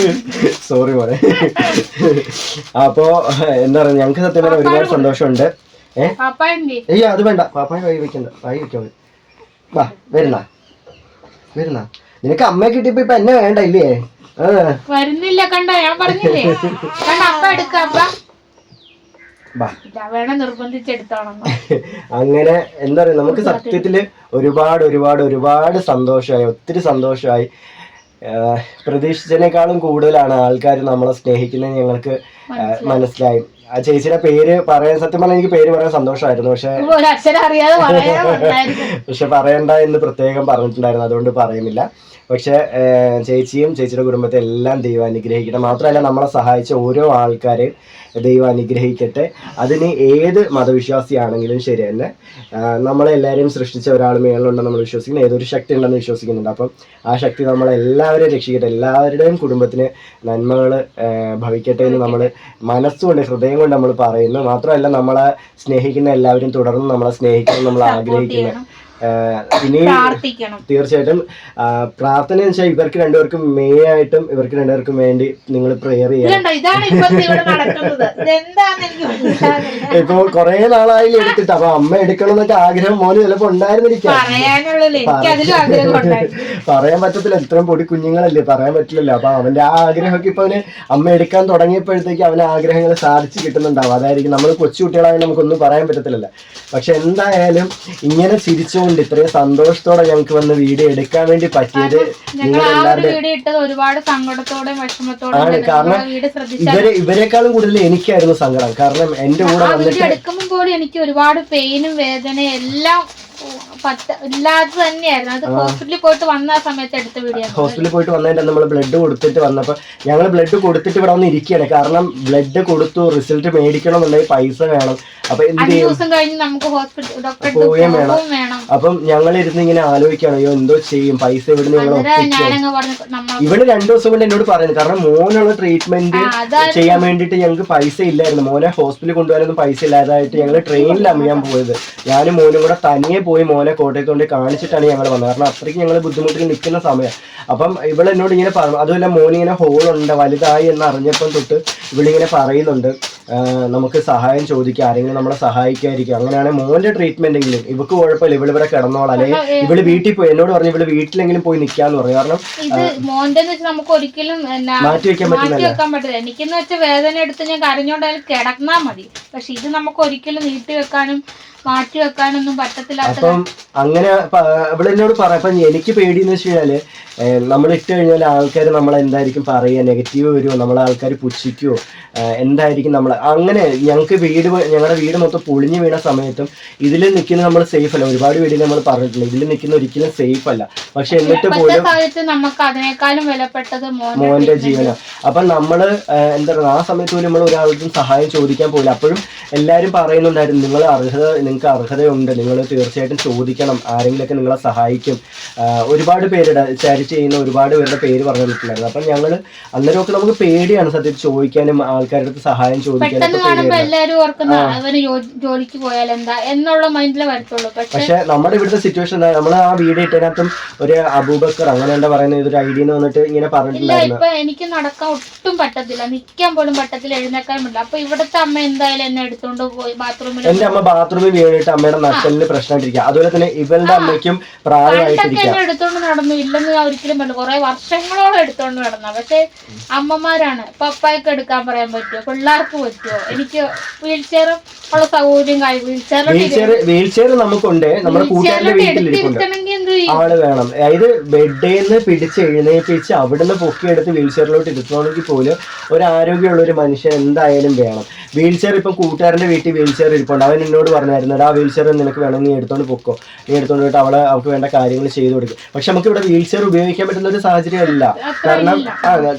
സോറി പോലെ. അപ്പോ എന്താ പറയുക, ഞങ്ങക്ക് സത്യം പറഞ്ഞാൽ ഒരുപാട് സന്തോഷമുണ്ട്. അയ്യോ അത് വേണ്ട, പാപ്പായ വായി വെക്കണ്ട, വായി വെക്കാൻ. വാ വരുന്ന നിനക്ക് അമ്മയെ കിട്ടിയപ്പോ ഇപ്പൊ എന്നെ വേണ്ട ഇല്ലേ? വരുന്നില്ല, കണ്ട ഞാൻ പറഞ്ഞില്ലേ, അപ്പ എടുക്കാം. അങ്ങനെ എന്താ പറയാ, നമുക്ക് സത്യത്തില് ഒരുപാട് ഒരുപാട് ഒരുപാട് സന്തോഷമായി, ഒത്തിരി സന്തോഷമായി. പ്രതീക്ഷിച്ചതിനേക്കാളും കൂടുതലാണ് ആൾക്കാർ നമ്മളെ സ്നേഹിക്കുന്നത് ഞങ്ങൾക്ക് മനസ്സിലായി. ആ ചേച്ചിയുടെ പേര് പറയാൻ, സത്യം പറഞ്ഞാൽ എനിക്ക് പേര് പറയാൻ സന്തോഷമായിരുന്നു, പക്ഷെ പറയണ്ട എന്ന് പ്രത്യേകം പറഞ്ഞിട്ടുണ്ടായിരുന്നു, അതുകൊണ്ട് പറയുന്നില്ല. പക്ഷെ ചേച്ചിയും ചേച്ചിയുടെ കുടുംബത്തെ എല്ലാം ദൈവം അനുഗ്രഹിക്കട്ടെ. മാത്രമല്ല നമ്മളെ സഹായിച്ച ഓരോ ആൾക്കാരെയും ദൈവം അനുഗ്രഹിക്കട്ടെ. അതിന് ഏത് മതവിശ്വാസിയാണെങ്കിലും ശരി തന്നെ, നമ്മളെല്ലാവരെയും സൃഷ്ടിച്ച ഒരാൾ മേളിലുണ്ടെന്ന് നമ്മൾ വിശ്വസിക്കുന്നു, ഏതൊരു ശക്തി ഉണ്ടെന്ന് വിശ്വസിക്കുന്നുണ്ട്. അപ്പം ആ ശക്തി നമ്മളെല്ലാവരെയും രക്ഷിക്കട്ടെ, എല്ലാവരുടെയും കുടുംബത്തിന് നന്മകൾ ഭവിക്കട്ടെ എന്ന് നമ്മൾ മനസ്സുകൊണ്ട് ഹൃദയം കൊണ്ട് നമ്മൾ പറയുന്നു. മാത്രമല്ല നമ്മളെ സ്നേഹിക്കുന്ന എല്ലാവരും തുടർന്ന് നമ്മളെ സ്നേഹിക്കണം, നമ്മൾ ആഗ്രഹിക്കുന്നു. ഇനി തീർച്ചയായിട്ടും പ്രാർത്ഥന എന്ന് വെച്ചാൽ ഇവർക്ക് രണ്ടുപേർക്കും മെയിൻ ആയിട്ടും ഇവർക്ക് രണ്ടുപേർക്കും വേണ്ടി നിങ്ങൾ പ്രെയർ ചെയ്യണം. ഇപ്പൊ കൊറേ നാളായി എടുത്തിട്ട്, അപ്പൊ അമ്മ എടുക്കണം എന്നൊക്കെ ആഗ്രഹം മോന് ചിലപ്പോ ഉണ്ടായിരുന്നിരിക്കാം. പറയാൻ പറ്റത്തില്ല, ഇത്രയും പൊടി കുഞ്ഞുങ്ങളല്ലേ, പറയാൻ പറ്റില്ലല്ലോ. അപ്പൊ അവന്റെ ആ ആഗ്രഹമൊക്കെ ഇപ്പൊ അവന് അമ്മ എടുക്കാൻ തുടങ്ങിയപ്പോഴത്തേക്ക് അവന് ആഗ്രഹങ്ങൾ സാധിച്ചു കിട്ടുന്നുണ്ടാവും. അതായിരിക്കും, നമ്മൾ കൊച്ചുകുട്ടികളായി നമുക്കൊന്നും പറയാൻ പറ്റത്തില്ലല്ലോ. പക്ഷെ എന്തായാലും ഇങ്ങനെ ചിരിച്ചു ഇത്രയും സന്തോഷത്തോടെ ഞങ്ങൾക്ക് വന്ന് വീഡിയോ എടുക്കാൻ വേണ്ടി പറ്റിയത് ഒരുപാട് സങ്കടത്തോടെയും ആണ്. കാരണം ഇവരെക്കാളും കൂടുതൽ എനിക്കായിരുന്നു സങ്കടം. കാരണം എന്റെ കൂടെ വന്നിട്ട് എടുക്കുമ്പോൾ പോലും എനിക്ക് ഒരുപാട് പെയിനും വേദനയും എല്ലാം ഇല്ലാതെ തന്നെയായിരുന്നു. അത് ഹോസ്പിറ്റലിൽ പോയിട്ട് വന്ന സമയത്ത് എടുത്ത വീഡിയോ. ഹോസ്പിറ്റലിൽ പോയിട്ട് വന്നതിന്റെ നമ്മൾ ബ്ലഡ് കൊടുത്തിട്ട് വന്നപ്പോ ഞങ്ങൾ ബ്ലഡ് കൊടുത്തിട്ട് ഇവിടെ വന്ന് ഇരിക്കുകയാണ്. കാരണം ബ്ലഡ് കൊടുത്തു, റിസൾട്ട് മേടിക്കണം എന്നുണ്ടെങ്കിൽ പൈസ വേണം. അപ്പൊ എന്ത് ദിവസം കഴിഞ്ഞ് നമുക്ക് ഹോസ്പിറ്റൽ പോവുകയും വേണം. അപ്പം ഞങ്ങൾ ഇരുന്ന് ഇങ്ങനെ ആലോചിക്കുകയാണ്, അയ്യോ എന്തോ ചെയ്യും, പൈസ ഇവിടെ ഞങ്ങൾ ഇവിടെ 2 ദിവസം കൊണ്ട് എന്നോട് പറയുന്നു. കാരണം മോനുള്ള ട്രീറ്റ്മെന്റ് ചെയ്യാൻ വേണ്ടിയിട്ട് ഞങ്ങൾക്ക് പൈസ ഇല്ലായിരുന്നു. മോനെ ഹോസ്പിറ്റലിൽ കൊണ്ടുപോകാനൊന്നും പൈസ ഇല്ലാതായിട്ട് ഞങ്ങൾ ട്രെയിനിലാണ് ഞാൻ പോയത്. ഞാനും മോനും കൂടെ തനിയെ പോയി മോനെ കോട്ടയത്ത് കൊണ്ട് കാണിച്ചിട്ടാണ് ഞങ്ങൾ വന്നത്. കാരണം അത്രയ്ക്ക് ഞങ്ങൾ ബുദ്ധിമുട്ടിൽ നിൽക്കുന്ന സമയം. അപ്പം ഇവളെന്നോട് ഇങ്ങനെ പറഞ്ഞു, അതുമല്ല മോനിങ്ങനെ ഹോളുണ്ട് വലുതായി എന്ന് അറിഞ്ഞപ്പം തൊട്ട് ഇവളിങ്ങനെ പറയുന്നുണ്ട്, നമുക്ക് സഹായം ചോദിക്കാം, ആരെങ്കിലും നമ്മളെ സഹായിക്കാതിരിക്കും. അങ്ങനെയാണെങ്കിൽ മോന്റെ ട്രീറ്റ്മെന്റ് എങ്കിലും ഇവക്ക് കുഴപ്പമില്ല, ഇവളിവിടെ കിടന്നോളാം, അല്ലെങ്കിൽ ഇവള് വീട്ടിൽ പോയി എന്നോട് പറഞ്ഞു ഇവള് വീട്ടിലെങ്കിലും പോയി നിൽക്കാന്ന് പറഞ്ഞു. കാരണം മോന്റെ നമുക്ക് ഒരിക്കലും മാറ്റി വെക്കാൻ പറ്റില്ല. എനിക്കെന്ന് വെച്ചാൽ വേദന എടുത്ത് ഞാൻ കരഞ്ഞോണ്ടായാലും കിടന്നാ മതി, പക്ഷെ ഇത് നമുക്ക് ഒരിക്കലും നീട്ടി വെക്കാനും മാറ്റി വെക്കാനൊന്നും പറ്റത്തില്ല. അപ്പം അങ്ങനെ ഇവിടെ എന്നോട് പറയാം. അപ്പം എനിക്ക് പേടിയെന്ന് വെച്ച് കഴിഞ്ഞാല് നമ്മൾ ഇട്ട് കഴിഞ്ഞാൽ ആൾക്കാർ നമ്മളെന്തായിരിക്കും പറയുക, നെഗറ്റീവ് വരുമോ, നമ്മളെ ആൾക്കാർ പുച്ഛിക്കുമോ, എന്തായിരിക്കും നമ്മൾ അങ്ങനെ. ഞങ്ങളുടെ വീട് മൊത്തം പൊളിഞ്ഞു വീണ സമയത്തും ഇതിൽ നിൽക്കുന്ന നമ്മൾ സേഫ് അല്ല. ഒരുപാട് വീട്ടിൽ നമ്മൾ പറഞ്ഞിട്ടില്ല ഇതിൽ നിൽക്കുന്ന ഒരിക്കലും സേഫ് അല്ല. പക്ഷെ എന്നിട്ട് പോലും നമുക്ക് അതിനേക്കാളും വിലപ്പെട്ടത് മോന്റെ ജീവനാണ്. അപ്പം നമ്മള് എന്താ പറയുക, ആ സമയത്ത് പോലും നമ്മൾ ഒരാൾക്കും സഹായം ചോദിക്കാൻ പോയില്ല. അപ്പോഴും എല്ലാവരും പറയുന്നുണ്ടായിരുന്നു നിങ്ങൾക്ക് അർഹതയുണ്ട്, നിങ്ങൾ തീർച്ചയായിട്ടും ചോദിക്കണം, ആരെങ്കിലൊക്കെ നിങ്ങളെ സഹായിക്കും. ഒരുപാട് പേരുടെ ചാരിറ്റി ചെയ്യുന്ന ഒരുപാട് പേരുടെ പേര് പറഞ്ഞു തന്നിട്ടുണ്ടായിരുന്നു. അപ്പം ഞങ്ങൾ അന്നേരമൊക്കെ നമുക്ക് പേടിയാണ് സത്യത്തിൽ ചോദിക്കാനും ആൾക്കാരുടെ അടുത്ത് സഹായം ചോദിക്കാനും. എല്ലാവരും ഓർക്കുന്ന അവന് ജോലിക്ക് പോയാൽ എന്താ എന്നുള്ള മൈൻഡിലെ വരത്തുള്ളൂ. പക്ഷെ നമ്മുടെ ഇവിടുത്തെ സിറ്റുവേഷൻ എന്താ, നമ്മൾ ആ വീഡിയോ ഇട്ടതിനകത്തും ഒരു അബൂബക്കർ അങ്ങനെ എന്താ പറയുന്നത് ഇതൊരു ഐഡിയ എന്ന് വന്നിട്ട് ഇങ്ങനെ പറഞ്ഞിട്ടുണ്ടായിരുന്നു. ഇപ്പൊ എനിക്ക് നടക്കാൻ ഒട്ടും പറ്റത്തില്ല, നിൽക്കാൻ പോലും പറ്റത്തില്ല, എഴുന്നേക്കാൻ പറ്റില്ല. അപ്പൊ ഇവിടുത്തെ അമ്മ എന്തായാലും എന്നെ എടുത്തോണ്ട് പോയി ബാത്റൂമിൽ. എന്റെ അമ്മ ബാത്റൂമിൽ വീണിട്ട് അമ്മയുടെ നട്ടലിന് പ്രശ്നമായിട്ടിരിക്കുക. അതുപോലെ തന്നെ ഇവളുടെ അമ്മയ്ക്കും പ്രായമായിട്ടിരിക്കുക. എടുത്തോണ്ട് നടന്നു ഇല്ലെന്ന് ഞാൻ ഒരിക്കലും പറഞ്ഞു, കുറെ വർഷങ്ങളോളം എടുത്തോണ്ട് നടന്ന. പക്ഷെ അമ്മമാരാണ്, പപ്പായ്ക്ക് എടുക്കാൻ പറയാൻ പറ്റുമോ, പിള്ളേർക്ക് പറ്റുമോ? എനിക്ക് വീൽ ചെയർ ഉള്ള സൗകര്യം വീൽ ചെയർ നമുക്കുണ്ട്, നമ്മുടെ കൂട്ടുകാരുടെ വീട്ടിലിരിക്കുന്നുണ്ട്, ആള് വേണം. അതായത് ബെഡേന്ന് പിടിച്ച് എഴുന്നേൽപ്പിച്ച് അവിടുന്ന് പൊക്കിയെടുത്ത് വീൽ ചെയറിലോട്ട് ഇരുത്തണമെങ്കിൽ പോലും ഒരു ആരോഗ്യമുള്ള ഒരു മനുഷ്യൻ എന്തായാലും വേണം. വീൽ ചെയർ ഇപ്പം കൂട്ടുകാരന്റെ വീട്ടിൽ വീൽ ചെയർ ഇരിപ്പുണ്ട്. അവൻ എന്നോട് പറഞ്ഞായിരുന്നു, ആ വീൽ ചെയർ നിനക്ക് വേണം, നീ എടുത്തോണ്ട് പൊക്കോ, നീ എടുത്തോണ്ട് പോയിട്ട് അവൾക്ക് വേണ്ട കാര്യങ്ങൾ ചെയ്തു കൊടുക്കും. പക്ഷെ നമുക്ക് ഇവിടെ വീൽ ചെയർ ഉപയോഗിക്കാൻ പറ്റുന്ന ഒരു സാഹചര്യമല്ല.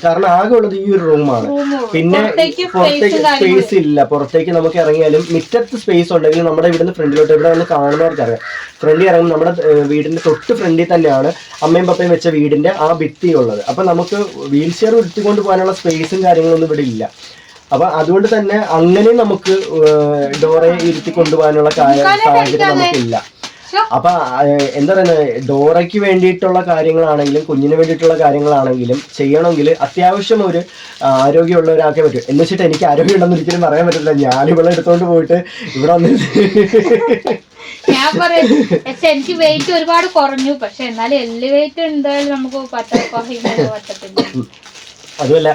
കാരണം ആകെ ഉള്ളത് ഈ ഒരു റൂമാണ്. പിന്നെ പുറത്തേക്ക് സ്പേസ് ഇല്ല. പുറത്തേക്ക് നമുക്ക് ഇറങ്ങിയാലും മുറ്റത്ത് സ്പേസ് ഉണ്ടെങ്കിൽ നമ്മുടെ ഇവിടുന്ന് ഫ്രണ്ടിലോട്ട് ഇവിടെ വന്ന് കാണുന്നവർക്ക് അറിയാം. ഫ്രണ്ടിൽ ഇറങ്ങും, നമ്മുടെ വീടിന്റെ തൊട്ട് ഫ്രണ്ടിൽ തന്നെയാണ് അമ്മയും പപ്പയും വെച്ച വീടിന്റെ ആ ഭിത്തി ഉള്ളത്. അപ്പൊ നമുക്ക് വീൽ ചെയർ എടുത്തുകൊണ്ട് പോകാനുള്ള സ്പേസും കാര്യങ്ങളൊന്നും ഇവിടെ ഇല്ല. അപ്പൊ അതുകൊണ്ട് തന്നെ അങ്ങനെ നമുക്ക് ഡോറയെ ഇരുത്തി കൊണ്ടുപോകാനുള്ള സാഹചര്യം നമുക്കില്ല. അപ്പൊ എന്താ പറയുന്നത്, ഡോറയ്ക്ക് വേണ്ടിയിട്ടുള്ള കാര്യങ്ങളാണെങ്കിലും കുഞ്ഞിന് വേണ്ടിയിട്ടുള്ള കാര്യങ്ങളാണെങ്കിലും ചെയ്യണമെങ്കിൽ അത്യാവശ്യം ഒരു ആരോഗ്യമുള്ള ഒരാൾക്കേ പറ്റും. എന്ന് വെച്ചിട്ട് എനിക്ക് ആരോഗ്യം ഉണ്ടെന്ന് ഒരിക്കലും പറയാൻ പറ്റില്ല. ഞാനിവിടെ എടുത്തോണ്ട് പോയിട്ട് ഇവിടെ വന്ന് ഞാൻ പറയും, പക്ഷെ എനിക്ക് വെയിറ്റ് ഒരുപാട് കുറഞ്ഞു. പക്ഷെ എന്നാലും എല്ല് വെയിറ്റ് എന്തായാലും നമുക്ക് പറ്റത്തില്ല. അതുമല്ല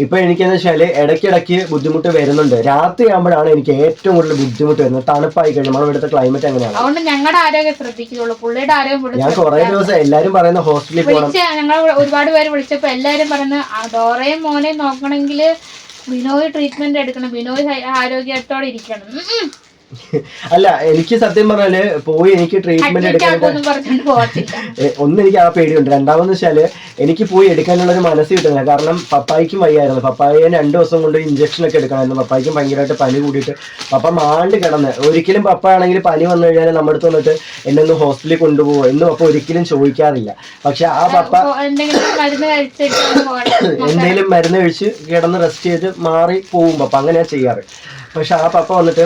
ഇപ്പൊ എനിക്കെന്ന് വെച്ചാല് ഇടയ്ക്കിടയ്ക്ക് ബുദ്ധിമുട്ട് വരുന്നുണ്ട്. രാത്രി ആകുമ്പോഴാണ് എനിക്ക് ഏറ്റവും കൂടുതൽ ബുദ്ധിമുട്ട് വരുന്നത്. തണുപ്പായി കഴിഞ്ഞാൽ നമ്മൾ ഇവിടുത്തെ ക്ലൈമറ്റ് എങ്ങനെയാണ്. അതുകൊണ്ട് ഞങ്ങളുടെ ആരോഗ്യം ശ്രദ്ധിക്കുള്ളൂ, പുള്ളിയുടെ ആരോഗ്യം. ഞാൻ കുറെ ദിവസം എല്ലാരും പറയുന്ന ഹോസ്പിറ്റലിൽ പോകണം. ഞങ്ങൾ ഒരുപാട് പേര് വിളിച്ചപ്പോ എല്ലാരും പറയുന്നത് ഡോറയും മോനെയും നോക്കണമെങ്കിൽ ബിനോയ് ട്രീറ്റ്മെന്റ് എടുക്കണം, ബിനോയ് ആരോഗ്യത്തോടെ ഇരിക്കണം. അല്ല, എനിക്ക് സത്യം പറഞ്ഞാല് പോയി എനിക്ക് ട്രീറ്റ്മെന്റ് എടുക്കാനായിട്ട് ഒന്ന് എനിക്ക് ആ പേടിയുണ്ട്. രണ്ടാമെന്ന് വെച്ചാല് എനിക്ക് പോയി എടുക്കാനുള്ള ഒരു മനസ്സ് കിട്ടുന്നില്ല. കാരണം പപ്പായ്ക്കും വയ്യായിരുന്നു. പപ്പായെ 2 ദിവസം കൊണ്ട് ഇഞ്ചക്ഷൻ ഒക്കെ എടുക്കണമായിരുന്നു. പപ്പായ്ക്കും ഭയങ്കരമായിട്ട് പനി കൂടിയിട്ട് പപ്പ മാണ്ട് കിടന്ന്. ഒരിക്കലും പപ്പ ആണെങ്കിൽ പനി വന്നു കഴിഞ്ഞാൽ നമ്മുടെ അടുത്ത് വന്നിട്ട് എന്നെ ഒന്ന് ഹോസ്പിറ്റലിൽ കൊണ്ടുപോകുമോ എന്നും പപ്പ ഒരിക്കലും ചോദിക്കാറില്ല. പക്ഷെ ആ പപ്പ എന്തെങ്കിലും മരുന്ന് കഴിച്ച് കിടന്ന് റെസ്റ്റ് ചെയ്ത് മാറി പോകും പപ്പ, അങ്ങനെയാ ചെയ്യാറ്. പക്ഷെ ആ പപ്പ വന്നിട്ട്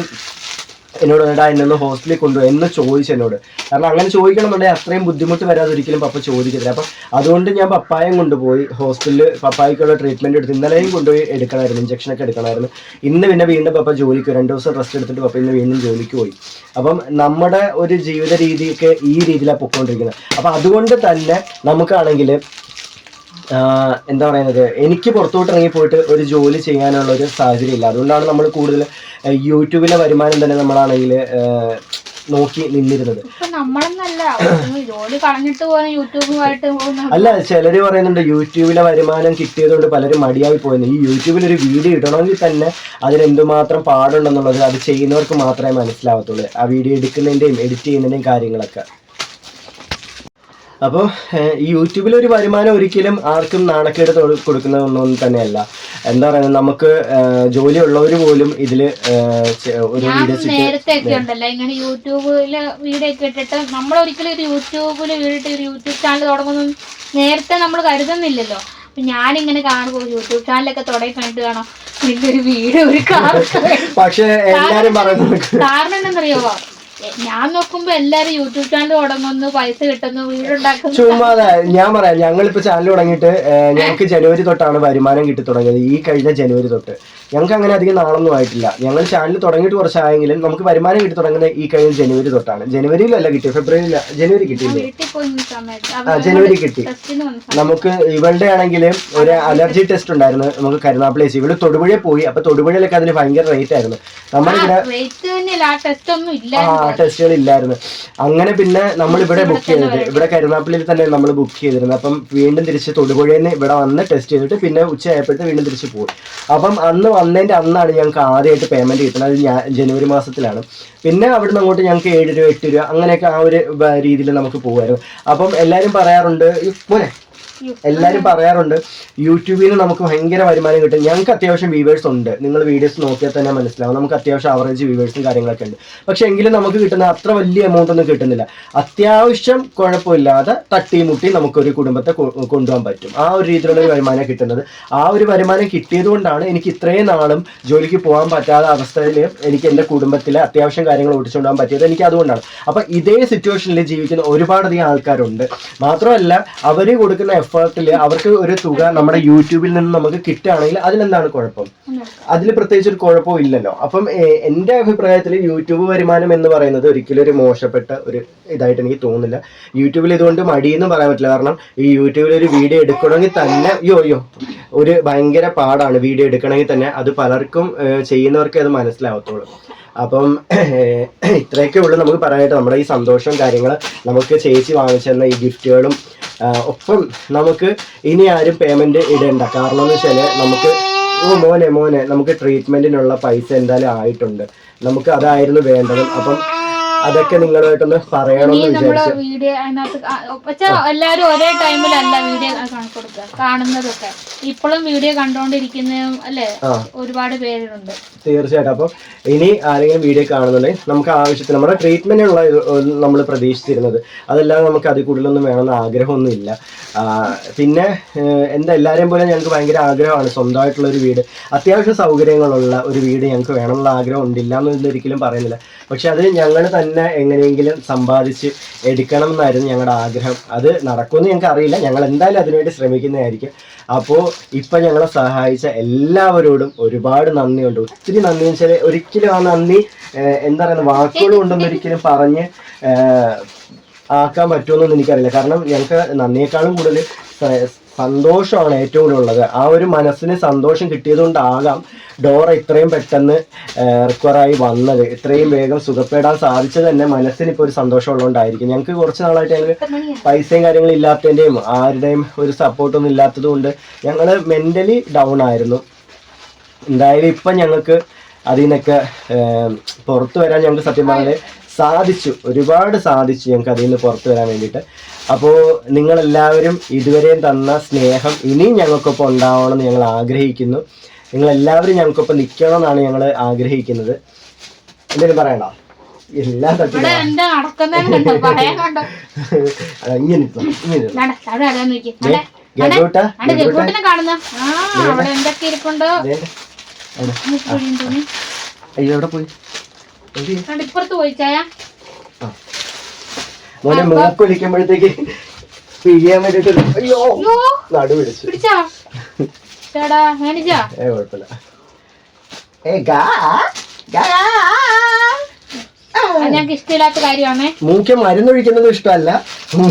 എന്നോട് വേണ്ട എന്നൊന്ന് ഹോസ്പിറ്റലിൽ കൊണ്ടുപോയി എന്ന് ചോദിച്ചു എന്നോട്. കാരണം അങ്ങനെ ചോദിക്കണമെന്നുണ്ടെങ്കിൽ അത്രയും ബുദ്ധിമുട്ട് വരാതെ ഒരിക്കലും പപ്പ ചോദിക്കത്തില്ല. അപ്പം അതുകൊണ്ട് ഞാൻ പപ്പായം കൊണ്ടുപോയി ഹോസ്പിറ്റലിൽ പപ്പായ്ക്കുള്ള ട്രീറ്റ്മെന്റ് എടുത്ത് ഇന്നലെയും കൊണ്ടുപോയി എടുക്കണമായിരുന്നു, ഇഞ്ചക്ഷനൊക്കെ എടുക്കണമായിരുന്നു. ഇന്ന് പിന്നെ വീണ്ടും പപ്പ ജോലിക്ക് 2 ദിവസം റെസ്റ്റ് എടുത്തിട്ട് പപ്പ ഇന്ന് വീണ്ടും ജോലിക്ക് പോയി. അപ്പം നമ്മുടെ ഒരു ജീവിത രീതിയൊക്കെ ഈ രീതിയിലാണ് പൊയ്ക്കൊണ്ടിരിക്കുന്നത്. അപ്പം അതുകൊണ്ട് തന്നെ നമുക്കാണെങ്കിൽ എന്താ പറയുന്നത്, എനിക്ക് പുറത്തോട്ട് ഇറങ്ങി പോയിട്ട് ഒരു ജോലി ചെയ്യാനുള്ള ഒരു സാഹചര്യം ഇല്ല. അതുകൊണ്ടാണ് നമ്മൾ കൂടുതൽ യൂട്യൂബിലെ വരുമാനം തന്നെ നമ്മളാണെങ്കിൽ നോക്കി നിന്നിരുന്നത്. അല്ല, ചിലര് പറയുന്നുണ്ട് യൂട്യൂബിലെ വരുമാനം കിട്ടിയതുകൊണ്ട് പലരും മടിയായി പോയെന്ന്. ഈ യൂട്യൂബിൽ ഒരു വീഡിയോ ഇടണമെങ്കിൽ തന്നെ അതിനെന്തുമാത്രം പാടുണ്ടെന്നുള്ളത് അത് ചെയ്യുന്നവർക്ക് മാത്രമേ മനസ്സിലാവത്തുള്ളൂ. ആ വീഡിയോ എടുക്കുന്നതിൻ്റെയും എഡിറ്റ് ചെയ്യുന്നതിൻ്റെയും കാര്യങ്ങളൊക്കെ. അപ്പോൾ ഈ യൂട്യൂബിലൊരു വരുമാനം ഒരിക്കലും ആർക്കും നാണക്കേട് കൊടുക്കുന്നതൊന്നും തന്നെയല്ല. എന്താ പറയുന്നത്, നമുക്ക് ജോലി ഉള്ളവർ പോലും ഇതിൽ ഒരു നേരത്തെ ഒക്കെ ഉണ്ടല്ലോ ഇങ്ങനെ യൂട്യൂബില് വീഡിയോ ഒക്കെ ഇട്ടിട്ട് നമ്മളൊരിക്കലും ഒരു യൂട്യൂബിൽ വീടിട്ട് ഒരു യൂട്യൂബ് ചാനൽ തുടങ്ങുന്നു നേരത്തെ നമ്മൾ കരുതുന്നില്ലല്ലോ. അപ്പൊ ഞാനിങ്ങനെ കാണുമ്പോൾ യൂട്യൂബ് ചാനലൊക്കെ തുടങ്ങി കണ്ടിട്ട് കാണാം വലിയൊരു വീട്, ഒരു കാർ. പക്ഷെ എല്ലാരും പറയുന്നത് കാരണം എന്താണെന്നറിയോ, ഞാൻ നോക്കുമ്പോ എല്ലാരും യൂട്യൂബ് ചാനൽ തുടങ്ങുന്നു, പൈസ കിട്ടുന്നു, വീടുണ്ടാക്കുന്നു. ചുമ്മാതെ ഞാൻ പറയാം, ഞങ്ങളിപ്പോ ചാനൽ തുടങ്ങിയിട്ട് ഞങ്ങൾക്ക് ജനുവരി തൊട്ടാണ് വരുമാനം കിട്ടി തുടങ്ങിയത്. ഈ കഴിഞ്ഞ ജനുവരി തൊട്ട് ഞങ്ങൾക്ക് അങ്ങനെ അധികം നാളൊന്നും ആയിട്ടില്ല. ഞങ്ങൾ ചാനൽ തുടങ്ങിയിട്ട് കുറച്ചായെങ്കിലും നമുക്ക് വരുമാനം കിട്ടി തുടങ്ങുന്നത് ഈ കഴിഞ്ഞ ജനുവരി തൊട്ടാണ്. ജനുവരിയിലല്ല കിട്ടിയത്, ഫെബ്രുവരിയില, ജനുവരി കിട്ടിയില്ലേ? ജനുവരി കിട്ടി. നമുക്ക് ഇവളുടെ ആണെങ്കിൽ ഒരു അലർജി ടെസ്റ്റ് ഉണ്ടായിരുന്നു നമുക്ക് കരുനാപ്പള്ളി. ഇവിടെ തൊടുപുഴയിൽ പോയി. അപ്പൊ തൊടുപുഴയിലൊക്കെ അതിന് ഭയങ്കര റേറ്റ് ആയിരുന്നു. നമ്മളിവിടെ ടെസ്റ്റുകൾ ഇല്ലായിരുന്നു. അങ്ങനെ പിന്നെ നമ്മൾ ഇവിടെ ബുക്ക് ചെയ്തത്, ഇവിടെ കരുനാപ്പള്ളിയിൽ തന്നെ നമ്മൾ ബുക്ക് ചെയ്തിരുന്നത്. അപ്പം വീണ്ടും തിരിച്ച് തൊടുപുഴയിൽ നിന്ന് ഇവിടെ വന്ന് ടെസ്റ്റ് ചെയ്തിട്ട് പിന്നെ ഉച്ചയായപ്പോഴത്തെ വീണ്ടും തിരിച്ച് പോയി. അപ്പം അന്ന് വന്നതിന്റെ അന്നാണ് ഞങ്ങൾക്ക് ആദ്യമായിട്ട് പേയ്മെന്റ് കിട്ടുന്നത്. അത് ജനുവരി മാസത്തിലാണ്. പിന്നെ അവിടുന്ന് അങ്ങോട്ട് ഞങ്ങൾക്ക് 7 രൂപ 8 രൂപ അങ്ങനെയൊക്കെ ആ ഒരു രീതിയിൽ നമുക്ക് പോകുമായിരുന്നു. അപ്പം എല്ലാവരും പറയാറുണ്ട് യൂട്യൂബിൽ നിന്ന് നമുക്ക് ഭയങ്കര വരുമാനം കിട്ടും. ഞങ്ങൾക്ക് അത്യാവശ്യം വ്യൂവേഴ്സ് ഉണ്ട്. നിങ്ങൾ വീഡിയോസ് നോക്കിയാൽ തന്നെ മനസ്സിലാവും. നമുക്ക് അത്യാവശ്യം ആവറേജ് വ്യൂവേഴ്സും കാര്യങ്ങളൊക്കെ ഉണ്ട്. പക്ഷെ എങ്കിലും നമുക്ക് കിട്ടുന്ന അത്ര വലിയ എമൗണ്ട് ഒന്നും കിട്ടുന്നില്ല. അത്യാവശ്യം കുഴപ്പമില്ലാതെ തട്ടിമുട്ടി നമുക്കൊരു കുടുംബത്തെ കൊണ്ടുപോകാൻ പറ്റും. ആ ഒരു രീതിയിലുള്ള ഒരു വരുമാനം കിട്ടുന്നത്. ആ ഒരു വരുമാനം കിട്ടിയത് കൊണ്ടാണ് എനിക്ക് ഇത്രയും നാളും ജോലിക്ക് പോകാൻ പറ്റാത്ത അവസ്ഥയിൽ എനിക്ക് എൻ്റെ കുടുംബത്തിലെ അത്യാവശ്യം കാര്യങ്ങൾ ഓടിച്ചുകൊണ്ടുപോകാൻ പറ്റിയത് എനിക്ക് അതുകൊണ്ടാണ്. അപ്പൊ ഇതേ സിറ്റുവേഷനിൽ ജീവിക്കുന്ന ഒരുപാടധികം ആൾക്കാരുണ്ട്. മാത്രമല്ല അവർ കൊടുക്കുന്ന എഫേർട്ടിൽ അവർക്ക് ഒരു തുക നമ്മുടെ യൂട്യൂബിൽ നിന്ന് നമുക്ക് കിട്ടുകയാണെങ്കിൽ അതിനെന്താണ് കുഴപ്പം? അതിൽ പ്രത്യേകിച്ച് ഒരു കുഴപ്പവും ഇല്ലല്ലോ. അപ്പം എൻ്റെ അഭിപ്രായത്തിൽ യൂട്യൂബ് വരുമാനം എന്ന് പറയുന്നത് ഒരിക്കലും ഒരു മോശപ്പെട്ട ഒരു ഇതായിട്ട് എനിക്ക് തോന്നുന്നില്ല. യൂട്യൂബിൽ ഇതുകൊണ്ട് മടിയെന്നും പറയാൻ പറ്റില്ല. കാരണം ഈ യൂട്യൂബിൽ ഒരു വീഡിയോ എടുക്കണമെങ്കിൽ തന്നെ ഒരു ഭയങ്കര പാടാണ്. വീഡിയോ എടുക്കണമെങ്കിൽ തന്നെ അത് പലർക്കും ചെയ്യുന്നവർക്കേ അത് മനസ്സിലാവത്തുള്ളൂ. അപ്പം ഇത്രയൊക്കെ ഉള്ളൂ നമുക്ക് പറയാനായിട്ട്. നമ്മുടെ ഈ സന്തോഷവും കാര്യങ്ങൾ നമുക്ക് ചേച്ചി വാങ്ങിച്ചെന്ന ഈ ഗിഫ്റ്റുകളും ഒപ്പം നമുക്ക് ഇനി ആരും പേയ്മെന്റ് ഇടേണ്ട. കാരണം എന്ന് വെച്ചാൽ നമുക്ക് മോനെ നമുക്ക് ട്രീറ്റ്മെന്റിനുള്ള പൈസ എന്തായാലും ആയിട്ടുണ്ട്. നമുക്ക് അതായിരുന്നു വേണ്ടത്. അപ്പം അതൊക്കെ നിങ്ങളുമായിട്ടൊന്ന് പറയണമെന്ന് വിചാരിച്ചു. വീഡിയോ അതിനകത്ത് എല്ലാരും ഒരേ ടൈമിലല്ല വീഡിയോ കൊടുക്കുക കാണുന്നതൊക്കെ. ഇപ്പോഴും വീഡിയോ കണ്ടോണ്ടിരിക്കുന്നതും അല്ലേ ഒരുപാട് പേരുണ്ട്. തീർച്ചയായിട്ടും. അപ്പം ഇനി ആരെങ്കിലും വീഡിയോ കാണുന്നുണ്ടെങ്കിൽ നമുക്ക് ആവശ്യത്തിന് നമ്മുടെ ട്രീറ്റ്മെന്റിനുള്ള നമ്മൾ പ്രതീക്ഷിച്ചിരുന്നത് അതല്ലാതെ നമുക്ക് അതിൽ കൂടുതലൊന്നും വേണമെന്ന് ആഗ്രഹമൊന്നും ഇല്ല. പിന്നെ എല്ലാവരെയും പോലെ ഞങ്ങൾക്ക് ഭയങ്കര ആഗ്രഹമാണ് സ്വന്തമായിട്ടുള്ള ഒരു വീട്, അത്യാവശ്യം സൗകര്യങ്ങളുള്ള ഒരു വീട് ഞങ്ങൾക്ക് വേണമെന്നുള്ള ആഗ്രഹം ഉണ്ട്. ഇല്ല എന്നൊന്നും ഒരിക്കലും പറയുന്നില്ല. പക്ഷെ അത് ഞങ്ങൾ തന്നെ എങ്ങനെയെങ്കിലും സമ്പാദിച്ച് എടുക്കണം എന്നായിരുന്നു ഞങ്ങളുടെ ആഗ്രഹം. അത് നടക്കുമെന്ന് ഞങ്ങൾക്ക് അറിയില്ല. ഞങ്ങൾ എന്തായാലും അതിനുവേണ്ടി ശ്രമിക്കുന്നതായിരിക്കും. അപ്പോൾ ഇപ്പം ഞങ്ങളെ സഹായിച്ച എല്ലാവരോടും ഒരുപാട് നന്ദിയുണ്ട്. ഒത്തിരി നന്ദി എന്ന് വെച്ചാൽ ഒരിക്കലും ആ നന്ദി എന്താ പറയുക വാക്കുകൾ കൊണ്ടൊന്നും ഒരിക്കലും പറഞ്ഞ് ആക്കാൻ പറ്റുമെന്നൊന്നും എനിക്കറിയില്ല. കാരണം ഞങ്ങൾക്ക് നന്ദിയേക്കാളും കൂടുതൽ സന്തോഷമാണ് ഏറ്റവും കൂടുതൽ ഉള്ളത്. ആ ഒരു മനസ്സിന് സന്തോഷം കിട്ടിയത് കൊണ്ടാകാം ഡോറ ഇത്രയും പെട്ടെന്ന് റിക്കവറായി വന്നത്, ഇത്രയും വേഗം സുഖപ്പെടാൻ സാധിച്ചത് തന്നെ മനസ്സിന് ഇപ്പോൾ ഒരു സന്തോഷം ഉള്ളതുകൊണ്ടായിരിക്കും. ഞങ്ങൾക്ക് കുറച്ച് നാളായിട്ട് ഞങ്ങൾക്ക് പൈസയും കാര്യങ്ങളും ഇല്ലാത്തതിൻ്റെയും ആരുടെയും ഒരു സപ്പോർട്ടൊന്നും ഇല്ലാത്തത് കൊണ്ട് ഞങ്ങൾ മെൻ്റലി ഡൗൺ ആയിരുന്നു. എന്തായാലും ഇപ്പം ഞങ്ങൾക്ക് അതിൽ നിന്നൊക്കെ പുറത്തു വരാൻ ഞങ്ങൾക്ക് സത്യം പറഞ്ഞാൽ സാധിച്ചു, ഒരുപാട് സാധിച്ചു ഞങ്ങൾക്ക് അതിൽ നിന്ന് പുറത്തു വരാൻ വേണ്ടിയിട്ട്. അപ്പോൾ നിങ്ങളെല്ലാവരും ഇതുവരെയും തന്ന സ്നേഹം ഇനിയും ഞങ്ങൾക്കൊപ്പം ഉണ്ടാവണമെന്ന് ഞങ്ങൾ ആഗ്രഹിക്കുന്നു. നിങ്ങളെല്ലാവരും ഞങ്ങൾക്കൊപ്പം നിൽക്കണമെന്നാണ് ഞങ്ങൾ ആഗ്രഹിക്കുന്നത്. എന്തെങ്കിലും പറയണ്ട? എല്ലാം എവിടെ പോയി മോനെ മൂക്കൊലിക്കുമ്പോഴത്തേക്ക് പിഴിയാൻ വേണ്ടിട്ട് അയ്യോ നടു പിടിച്ചു. കുഴപ്പമില്ല. ഞങ്ങൾക്ക് ഇഷ്ടമില്ലാത്ത കാര്യമാണ്. മൂക്കെ മരുന്നൊഴിക്കുന്നതും ഇഷ്ടമല്ല,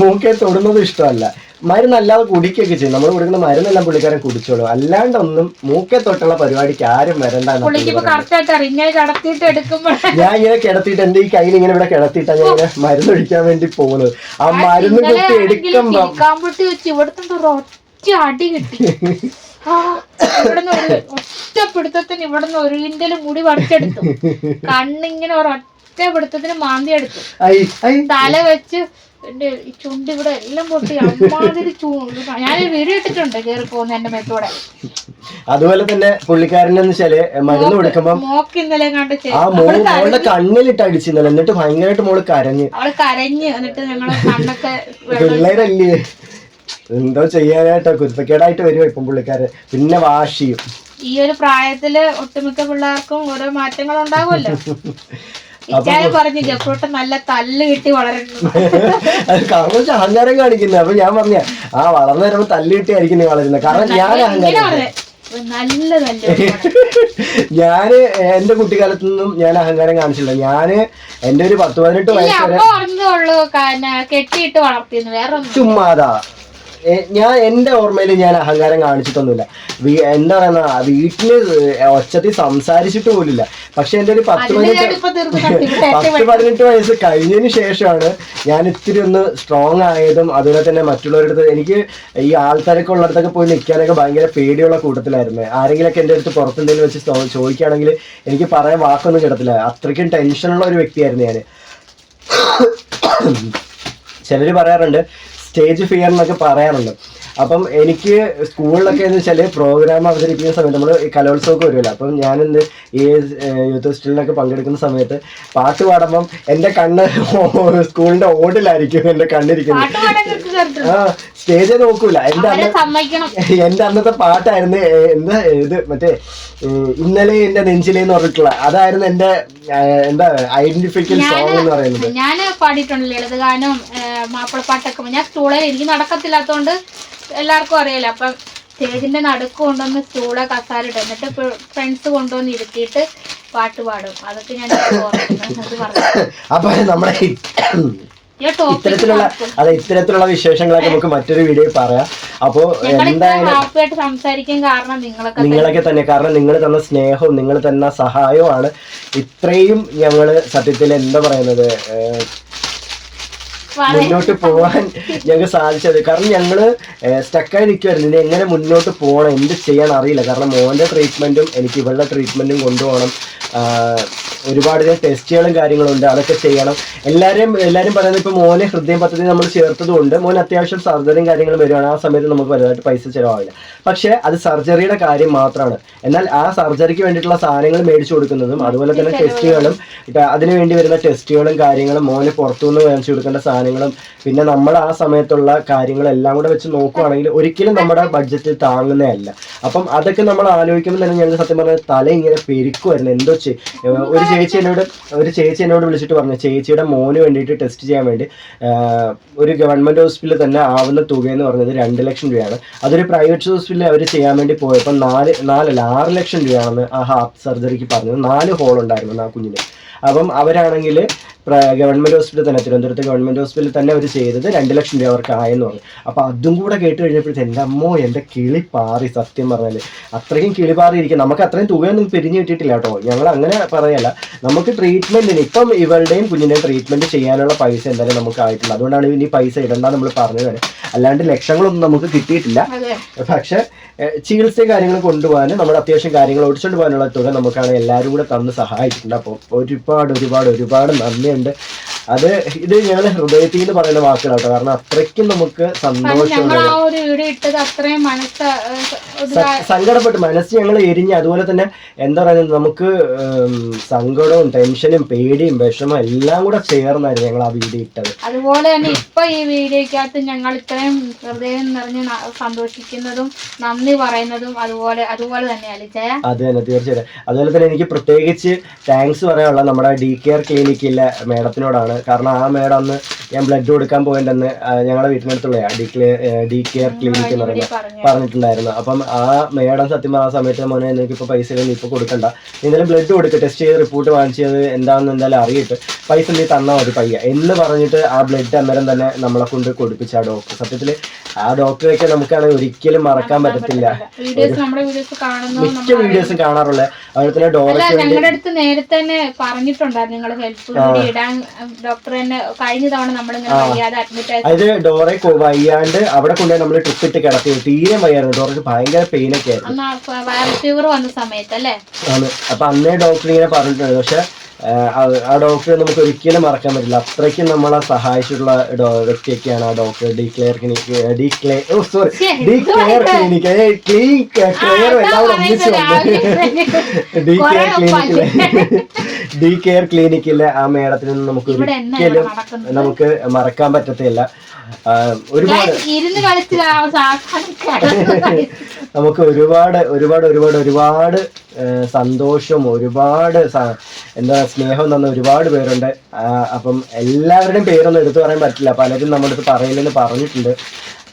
മൂക്കെ തൊടുന്നതും ഇഷ്ടമല്ല. മരുന്നല്ലാതെ കുടിക്കുകയൊക്കെ ചെയ്യും. നമ്മൾ കൊടുക്കുന്ന മരുന്നെല്ലാം പുള്ളിക്കാരൻ കുടിച്ചോളും. അല്ലാണ്ടൊന്നും മൂക്കെ തൊട്ടുള്ള പരിപാടിക്ക് ആരും വരണ്ട. ഞാൻ ഇങ്ങനെ കിടത്തിയിട്ട് എന്റെ ഈ കയ്യിൽ ഇങ്ങനെ ഇവിടെ കിടത്തിയിട്ടാ ഞാൻ ഇങ്ങനെ മരുന്നൊഴിക്കാൻ വേണ്ടി പോകുന്നത്. ആ മരുന്ന് കുത്തി എടുക്കുമ്പോ അടി കിട്ടി. ഒറ്റപ്പിടുത്തത്തിന് ഇവിടുന്ന് ഒരു ഇൻഡല് മുടി പറിച്ചെടുത്തു. കണ്ണിങ്ങനെ ഒരൊറ്റ പിടുത്തത്തിന് മാന്തി എടുത്തു. തല വെച്ച് എന്റെ ചുണ്ട് ഇവിടെ എല്ലാം പൊട്ടി അമ്മാതിരി ഞാനൊരു വീഡിയോ ഇട്ടിട്ടുണ്ട് കേറി പോകുന്ന എന്റെ മേത്തോടെ. അതുപോലെ തന്നെ പുള്ളിക്കാരനെന്ന് വെച്ചാല് മരുന്ന് കൊടുക്കുമ്പോ മോക്ക് ഇന്നലെ കണ്ട് ആ മോളുടെ കണ്ണിലിട്ട് അടിച്ചിരുന്നല്ലോ. എന്നിട്ട് ഭയങ്കരമായിട്ട് മോള് കരഞ്ഞ് എന്നിട്ട് ഞങ്ങളെ കണ്ണൊക്കെ പിള്ളേരല്ലേ എന്തോ ചെയ്യാനായിട്ടോ കുരുത്തക്കേടായിട്ട് വരുമോ ഇപ്പം പുള്ളിക്കാരൻ. പിന്നെ വാശിയും. ഈ ഒരു പ്രായത്തില് ഒട്ടുമിക്ക പിള്ളേർക്കും ഓരോ മാറ്റങ്ങൾ ഉണ്ടാകുമല്ലോ. ഇച്ചായ പറഞ്ഞു ജഫ്രൂട്ട് നല്ല തല്ല് കിട്ടി വളരുന്നു. അത് കാരണം വെച്ചാൽ അഹങ്കാരം കാണിക്കുന്നത്. അപ്പൊ ഞാൻ പറഞ്ഞ വളർന്നു വരുമ്പോ തല്ല് കിട്ടിയായിരിക്കും വളരുന്നത്. കാരണം ഞാൻ അഹങ്കാരം ഞാന് എന്റെ കുട്ടിക്കാലത്തു നിന്നും ഞാൻ അഹങ്കാരം കാണിച്ചില്ല. ഞാന് എന്റെ ഒരു 10-18 വയസ്സ് വരെ കെട്ടിയിട്ട് വളർത്തിയിരുന്നു, വേറെ ചുമ്മാതാ. ഞാൻ എന്റെ ഓർമ്മയിൽ ഞാൻ അഹങ്കാരം കാണിച്ചിട്ടൊന്നുമില്ല. എന്താ പറയുന്ന വീട്ടില് ഒച്ചത്തിൽ സംസാരിച്ചിട്ട് പോലില്ല. പക്ഷെ എന്റെ ഒരു 10-18 വയസ്സ് കഴിഞ്ഞതിന് ശേഷമാണ് ഞാൻ ഇത്തിരി ഒന്ന് സ്ട്രോങ് ആയതും അതുപോലെ തന്നെ മറ്റുള്ളവരുടെ എനിക്ക് ഈ ആൾക്കാരൊക്കെ ഉള്ളിടത്തൊക്കെ പോയി നിൽക്കാനൊക്കെ ഭയങ്കര പേടിയുള്ള കൂട്ടത്തിലായിരുന്നു. ആരെങ്കിലൊക്കെ എൻ്റെ അടുത്ത് പുറത്തെന്തെങ്കിലും വെച്ച് ചോദിക്കുകയാണെങ്കിൽ എനിക്ക് പറയാൻ വാക്കൊന്നും കിടത്തില്ല. അത്രയ്ക്കും ടെൻഷനുള്ള ഒരു വ്യക്തിയായിരുന്നു ഞാൻ. ചിലര് പറയാറുണ്ട് സ്റ്റേജ് ഫിയർ എന്നൊക്കെ പറയാറുണ്ട്. അപ്പം എനിക്ക് സ്കൂളിലൊക്കെ എന്ന് വെച്ചാൽ പ്രോഗ്രാം അവതരിപ്പിക്കുന്ന സമയത്ത് നമ്മൾ കലോത്സവമൊക്കെ വരുമല്ലോ. അപ്പം ഞാനെന്ത് ഈ യൂത്ത് ഫെസ്റ്റിവലിനൊക്കെ പങ്കെടുക്കുന്ന സമയത്ത് പാട്ട് പാടുമ്പം എൻ്റെ കണ്ണ് സ്കൂളിന്റെ ഓടിലായിരിക്കും എൻ്റെ കണ്ണിരിക്കുന്നത്. സ്റ്റേജ് നോക്കൂല. എന്റെ അന്നത്തെ പാട്ടായിരുന്നു എന്താ ഇത് മറ്റേ ഇന്നലെ എന്റെ നെഞ്ചിലേന്ന് പറഞ്ഞിട്ടുള്ള അതായിരുന്നു എന്റെ എന്താ ഐഡന്റിഫിക്കൽ സോങ് എന്ന് പറയുന്നത്. ഞാൻ പാടിയിട്ടുണ്ട് ലളിതഗാനം, മാപ്പിളപ്പാട്ടൊക്കെ. ഞാൻ സ്കൂളിൽ എനിക്ക് നടക്കത്തില്ലാത്തോണ്ട് എല്ലാവർക്കും അറിയാലോ. അപ്പൊ സ്റ്റേജിന്റെ നടുക്ക് കൊണ്ടുവന്ന് സ്റ്റൂളെ കസാലിട്ട് എന്നിട്ട് ഫ്രണ്ട്സ് കൊണ്ടുവന്ന് ഇരുത്തിയിട്ട് പാട്ട് പാടും. അതൊക്കെ ഞാൻ അപ്പൊ നമ്മുടെ ഇത്തരത്തിലുള്ള വിശേഷങ്ങളൊക്കെ നമുക്ക് മറ്റൊരു വീഡിയോയിൽ പറയാം. അപ്പോ എന്തായാലും സംസാരിക്കാൻ കാരണം നിങ്ങളൊക്കെ തന്നെ, കാരണം നിങ്ങൾ തന്ന സ്നേഹവും നിങ്ങൾ തന്ന സഹായവുമാണ് ഇത്രയും ഞങ്ങള് സത്യത്തിൽ എന്താ പറയുന്നത് മുന്നോട്ട് പോവാൻ ഞങ്ങൾക്ക് സാധിച്ചത്. കാരണം ഞങ്ങള് സ്റ്റക്കായി നിൽക്കുമായിരുന്നു. ഇനി എങ്ങനെ മുന്നോട്ട് പോകണം, എന്ത് ചെയ്യാൻ അറിയില്ല. കാരണം മോന്റെ ട്രീറ്റ്മെന്റും എനിക്ക് ഇവളുടെ ട്രീറ്റ്മെന്റും കൊണ്ടുപോകണം. ഒരുപാട് ടെസ്റ്റുകളും കാര്യങ്ങളും ഉണ്ട്, അതൊക്കെ ചെയ്യണം. എല്ലാവരും പറയുന്നത് ഇപ്പൊ മോനെ ഹൃദയം പദ്ധതി നമ്മൾ ചേർത്തതുകൊണ്ട് മോൻ അത്യാവശ്യം സർജറിയും കാര്യങ്ങളും വരുവാണ്. ആ സമയത്ത് നമുക്ക് വലുതായിട്ട് പൈസ ചിലവാകില്ല. പക്ഷെ അത് സർജറിയുടെ കാര്യം മാത്രമാണ്. എന്നാൽ ആ സർജറിക്ക് വേണ്ടിയിട്ടുള്ള സാധനങ്ങൾ മേടിച്ചു കൊടുക്കുന്നതും അതുപോലെ തന്നെ ടെസ്റ്റുകളും അതിന് വേണ്ടി വരുന്ന ടെസ്റ്റുകളും കാര്യങ്ങളും മോന് പുറത്തുനിന്ന് മേടിച്ചു കൊടുക്കേണ്ട സാധനങ്ങളും പിന്നെ നമ്മൾ ആ സമയത്തുള്ള കാര്യങ്ങളെല്ലാം കൂടെ വെച്ച് നോക്കുവാണെങ്കിൽ ഒരിക്കലും നമ്മുടെ ബഡ്ജറ്റിൽ താങ്ങുന്നതല്ല. അപ്പം അതൊക്കെ നമ്മൾ ആലോചിക്കുമ്പോൾ തന്നെ ഞങ്ങൾ സത്യം പറഞ്ഞാൽ തല ഇങ്ങനെ പെരുക്കുമായിരുന്നു. എന്തോ ഒരു ചേച്ചി എന്നോട് വിളിച്ചിട്ട് പറഞ്ഞു ചേച്ചിയുടെ മോന് വേണ്ടിയിട്ട് ടെസ്റ്റ് ചെയ്യാൻ വേണ്ടി ഒരു ഗവൺമെന്റ് ഹോസ്പിറ്റലിൽ തന്നെ ആവുന്ന തുക എന്ന് പറഞ്ഞത് 2 ലക്ഷം രൂപയാണ്. അതൊരു പ്രൈവറ്റ് ഹോസ്പിറ്റലിൽ അവർ ചെയ്യാൻ വേണ്ടി പോയപ്പോൾ 6 ലക്ഷം രൂപയാണെന്ന് ആ ഹാർട്ട് സർജറിക്ക് പറഞ്ഞത്. 4 ഹോൾ ഉണ്ടായിരുന്നു ആ കുഞ്ഞിന്. അപ്പം അവരാണെങ്കിൽ ഗവൺമെന്റ് ഹോസ്പിറ്റലിൽ തന്നെ, തിരുവനന്തപുരത്ത് ഗവൺമെന്റ് ഹോസ്പിറ്റലിൽ തന്നെ അവർ ചെയ്തത് 2 ലക്ഷം രൂപ അവർക്ക് ആയെന്ന് പറഞ്ഞു. അപ്പൊ അതും കൂടെ കേട്ട് കഴിഞ്ഞപ്പോഴത്തെ എൻ്റെ അമ്മോ എൻ്റെ കിളി പാറി. സത്യം പറഞ്ഞാല് അത്രയും കിളി പാറിയിരിക്കും. നമുക്ക് അത്രയും തുകയൊന്നും പിരിഞ്ഞു കിട്ടിയിട്ടില്ല കേട്ടോ. ഞങ്ങൾ അങ്ങനെ പറയല്ല. നമുക്ക് ട്രീറ്റ്മെന്റിന് ഇപ്പം ഇവളുടെയും കുഞ്ഞിന്റെയും ട്രീറ്റ്മെന്റ് ചെയ്യാനുള്ള പൈസ എന്തായാലും നമുക്ക് ആയിട്ടില്ല. അതുകൊണ്ടാണ് ഇനി പൈസ ഇടണ്ട നമ്മൾ പറഞ്ഞത്. അല്ലാണ്ട് ലക്ഷങ്ങളൊന്നും നമുക്ക് കിട്ടിയിട്ടില്ല. പക്ഷെ ചികിത്സയും കാര്യങ്ങളും കൊണ്ടുപോകാനും നമ്മുടെ അത്യാവശ്യം കാര്യങ്ങൾ ഓടിച്ചുകൊണ്ട് പോകാനുള്ള തുക നമുക്കാണ് എല്ലാവരും കൂടെ തന്ന് സഹായിച്ചിട്ടുണ്ട്. അപ്പോൾ ഒരുപാട് നന്ദിയുണ്ട്. ഇത് ഞങ്ങളുടെ ഹൃദയത്തിൽ നിന്ന് പറയുന്ന വാക്കുകളാട്ടോ. കാരണം അത്രയ്ക്കും നമുക്ക് സന്തോഷമുണ്ട്. സങ്കടപ്പെട്ട് മനസ്സ് ഞങ്ങൾ എരിഞ്ഞ്, അതുപോലെ തന്നെ എന്താ പറയുന്നത് നമുക്ക് സങ്കടവും ടെൻഷനും പേടിയും വിഷമം എല്ലാം കൂടെ ചേർന്നായിരുന്നു ഞങ്ങൾ ആ വീഡിയോ ഇട്ടത്. അതുപോലെ തന്നെ ഇപ്പൊ ഈ വീഡിയോക്കകത്ത് ഞങ്ങൾ ഇത്രയും ഹൃദയം നിറഞ്ഞ് സന്തോഷിക്കുന്നതും നന്ദി പറയുന്നതും അതുപോലെ തന്നെയാണ് ജയ. അത് തന്നെ തീർച്ചയായിട്ടും. അതുപോലെ തന്നെ എനിക്ക് പ്രത്യേകിച്ച് താങ്ക്സ് പറയാനുള്ള നമ്മുടെ DKR ക്ലിനിക്കിലെ മേഡത്തിനോടാണ്. കാരണം ആ മേഡം അന്ന് ഞാൻ ബ്ലഡ് കൊടുക്കാൻ പോയിട്ടെന്ന് ഞങ്ങളുടെ വീട്ടിനടുത്തുള്ള DKR ക്ലിനിക്ക് എന്ന് പറഞ്ഞിട്ടുണ്ടായിരുന്നു. അപ്പം ആ മേഡം സത്യം ആ സമയത്ത് മോനെ എനിക്ക് ഇപ്പോൾ പൈസ ഇല്ലെങ്കിൽ ഇപ്പോൾ കൊടുക്കണ്ട, എന്തായാലും ബ്ലഡ് കൊടുക്കുക, ടെസ്റ്റ് ചെയ്ത് റിപ്പോർട്ട് വാങ്ങിച്ചത് എന്താണെന്ന് എന്തായാലും അറിയിട്ട് പൈസ നീ തന്നാൽ മതി പയ്യ എന്ന് പറഞ്ഞിട്ട് ആ ബ്ലഡ് അന്നേരം തന്നെ നമ്മളെ കൊണ്ട് കൊടുപ്പിച്ച ആ ഡോക്ടർ. സത്യത്തിൽ ആ ഡോക്ടറെയൊക്കെ നമുക്കാണെങ്കിൽ ഒരിക്കലും മറക്കാൻ പറ്റത്തില്ല. മിക്ക വീഡിയോസും കാണാറുള്ള. അതുപോലെ തന്നെ ഞങ്ങളുടെ അടുത്ത് നേരത്തെ തന്നെ പറഞ്ഞിട്ടുണ്ടായിരുന്നു നിങ്ങൾ ഹെൽപ്പ് ഇടാൻ. ഡോക്ടർ തന്നെ കഴിഞ്ഞ തവണ നമ്മളിങ്ങനെ വയ്യാതെ അഡ്മിറ്റ് ആയി. അത് ഡോറെ വയ്യാണ്ട് അവിടെ കൊണ്ടുപോയി നമ്മൾ ട്രിപ്പ് ഇട്ട് കിടത്തി. തീരെ വയ്യായിരുന്നു. ഡോറയ്ക്ക് ഭയങ്കര പെയിൻ ഒക്കെ ആയിരുന്നു. വൈറൽ ഫീവർ വന്ന സമയത്തല്ലേ. അപ്പൊ അന്നേ ഡോക്ടർ ഇങ്ങനെ പറഞ്ഞിട്ടുണ്ട്. പക്ഷെ ആ ഡോക്ടറെ നമുക്ക് ഒരിക്കലും മറക്കാൻ പറ്റില്ല. അത്രയ്ക്കും നമ്മളെ സഹായിച്ചിട്ടുള്ള വ്യക്തിയൊക്കെയാണ് ആ ഡോക്ടർ. DKR ക്ലിനിക്ക് DKR ക്ലിനിക്കിലെ ആ മേഡത്തിൽ നിന്ന് നമുക്ക് ഒരിക്കലും നമുക്ക് മറക്കാൻ പറ്റത്തില്ല. ഒരുപാട് ഇരുന്ന് കളിച്ച് നമുക്ക് ഒരുപാട് ഒരുപാട് ഒരുപാട് ഒരുപാട് സന്തോഷം, ഒരുപാട് എന്താ സ്നേഹം തന്ന ഒരുപാട് പേരുണ്ട്. അപ്പം എല്ലാവരുടെയും പേരൊന്നും എടുത്തു പറയാൻ പറ്റില്ല, പലരും നമ്മുടെ അടുത്ത് പറയില്ലെന്ന് പറഞ്ഞിട്ടുണ്ട്.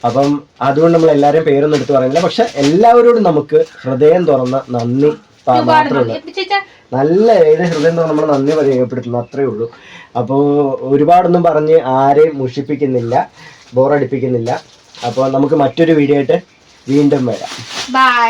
അപ്പം അതുകൊണ്ട് നമ്മൾ എല്ലാവരുടെയും പേരൊന്നും എടുത്തു പറയുന്നില്ല. പക്ഷെ എല്ലാവരോടും നമുക്ക് ഹൃദയം തുറന്ന നന്ദി മാത്രമേ ഉള്ളൂ. നല്ല ഹൃദയം തുറന്ന് നമ്മൾ നന്ദി രേഖപ്പെടുത്തുന്നു, അത്രേ ഉള്ളൂ. അപ്പോൾ ഒരുപാടൊന്നും പറഞ്ഞ് ആരെയും മുഷിപ്പിക്കുന്നില്ല, ബോറടിപ്പിക്കുന്നില്ല. അപ്പോൾ നമുക്ക് മറ്റൊരു വീഡിയോ ആയിട്ട് വീണ്ടും വരാം. ബൈ.